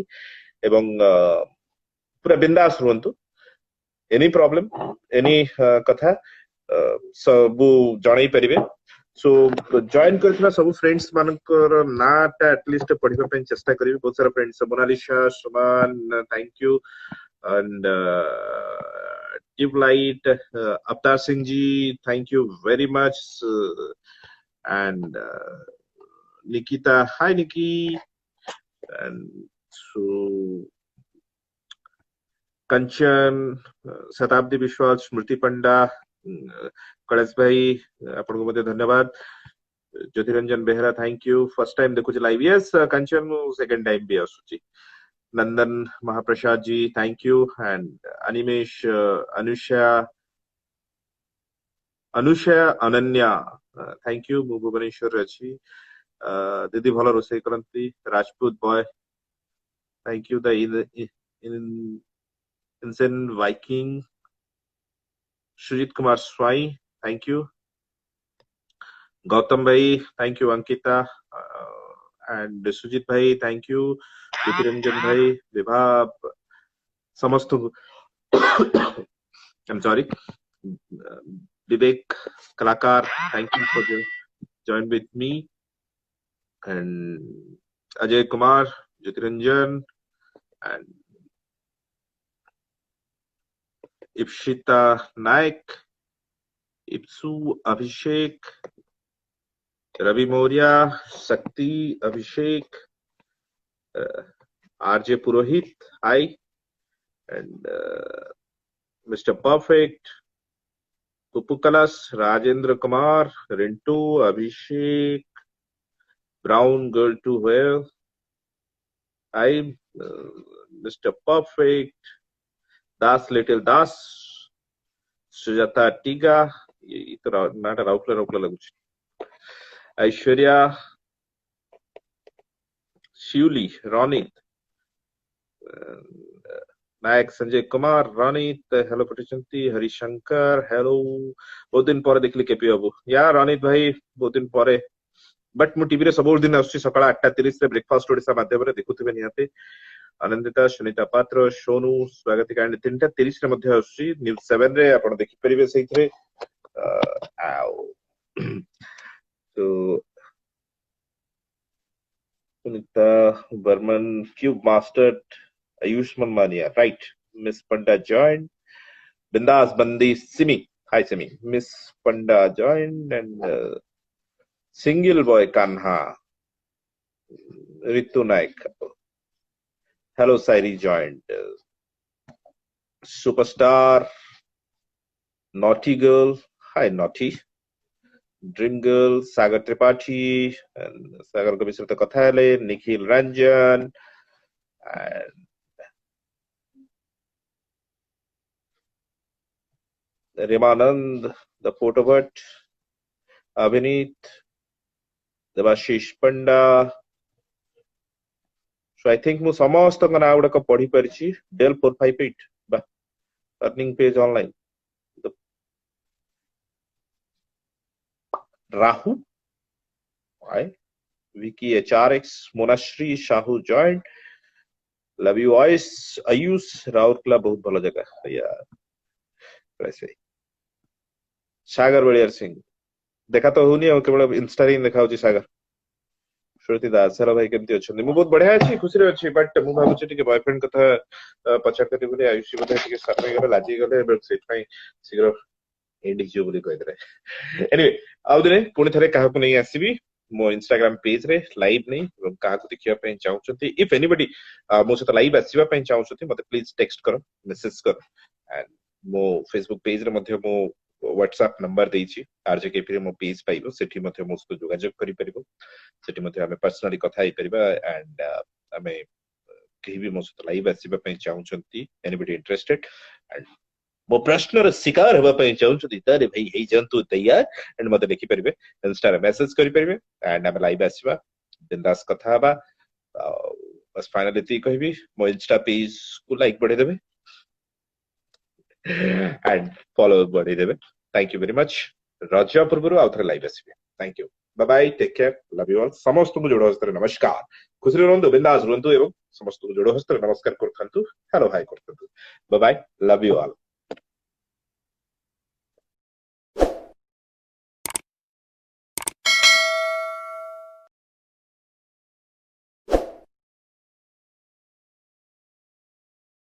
एवं पूरा बिंदास रुहंतु एनी प्रॉब्लम एनी कथा सब जणाई परिबे सो जॉइन करथिना सब फ्रेंड्स मानकर नाटा एटलीस्ट पढिबा पे चेष्टा करिवे बहुत सारा friends Monalisa Suman thank you and Tube Light, Avtar Singh ji, thank you very much, and Nikita, hi Nikki, and so Kanchan, Satabdi Vishwas, Smriti Panda, कलेश भाई आपन को मते धन्यवाद Jyotiranjan Behera thank you first time देखु live yes Kanchan second time भी आसुची Nandan Mahaprasad ji thank you and Animesh Anusha Ananya thank you मु भुवनेश्वर अछि दीदी भलो रोसई करंती Rajput boy thank you the insane viking Sujit Kumar Swai thank you Gautam भाई thank you Ankita and Sujit भाई थैंक यू ज्योतिरंजन भाई विभाग समस्त आई एम सॉरी विवेक कलाकार thank you for join with me and Ajay Kumar Jyotiranjan and Ipsita Nayak Ipsu Abhishek Ravi Maurya Shakti Abhishek RJ Purohit hi and mister perfect Puppu Kalash Rajendra Kumar Rintu Abhishek brown girl to where hi Mr. Perfect, Das Little Das, Sujata Tiga, ये तो नाटा राउकला राउकला लगुच. ऐश्वर्या, शिवली, रोनित, नायक संजय कुमार, रोनित, हेलो पठिचंती, हरिशंकर, हेलो. बहुत दिन पर देखली केपी बाबू. या रोनित भाई बहुत दिन पर. बट मु टीवी रे सब दिन आसुची सकाळ 8:30 रे ब्रेकफास्ट ओडिसा माध्यमरे देखुथिबे निहाते. आनंदिता, सुनीता पात्र, सोनू, स्वागतिका एंड 3:30 रे मध्ये आसुची न्यूज 7 रे आपण देखि परिबे सेइथरे. आओ तो Sunita Barman, cube master, Ayushman Mania, right? Miss Panda joined. Bindas Bandi Simi. Hi Simi. Miss Panda joined and Single Boy Kanha. Ritu Naik. Hello Sairi joined. Superstar. Naughty Girl. Hi Naughty. Dream Girl. Sagar Tripathi. And Sagar Gabisrata Kathale. Nikhil Ranjan. And Rimanand, the photobot, Abhinit, Devashish Panda. So I think mu samastanga na gudaka padhi parichi. Dell 458 ba earning page online. The Rahu, why? Vicky HRX, Monashri Shahu joined. Love you guys. Ayush Raurkela बहुत भला जगह. Yeah, वैसे. सागर बलियार सिंह देखा तो होनी है केवल इंस्टा रे देखा होची सागर. श्रुति दास, हेलो भाई केमती अछन. मु बहुत बढ़िया अछि, खुशी रे अछि. बट मु भाबु छि टिके बॉयफ्रेंड कथा पचार करते बोले आयुष बोले टिके सरमे गले लाजी गले बट सेट पई शीघ्र एंड हिजो बोले कहि दरे. एनीवे आउ दिने पुणी थरे काहा को नहीं आसीबी मो इंस्टाग्राम पेज रे लाइव नहीं काहा को देखिया पे चाहउछथि. इफ एनीबॉडी मो सहित लाइव आसीबा पे चाहउछथि मते प्लीज टेक्स्ट करो, मैसेज करो. एंड मो फेसबुक पेज रे मध्ये मो व्हाट्सएप नंबर देछि. आरजेकेपी रे मो पेज पाइबो, सेठी मध्ये मो सहित जोगाजोग करि परिबो. सेठी मध्ये हमें पर्सनली कथा ही परिबा. एंड हमें कहीं भी मो सहित लाइव आसीबा पे चाहउछथि एनीबॉडी इंटरेस्टेड एंड मो प्रश्नर शिकार हेबा पे चाहउछथि तारे भाई हे जंतु तैयार एंड मते देखि परिबे. इंस्टा रे मैसेज करि परिबे एंड हमें लाइव आसीबा बिंदास कथा हबा. बस फाइनली ती कहबी मो इंस्टा पेज को लाइक बढ़े देबे and follow बढ़े देबे. Thank you very much. रजा पूर्व आउ थरे live आसीबे. Thank you. Bye bye. Take care. Love you all. समस्त को जोड़ हस्ते नमस्कार. खुशी रहंतु, बिंदास रहंतु एवं समस्त को जोड़ हस्ते नमस्कार करथंतु. हेलो हाय करथंतु. Bye bye. Love you all.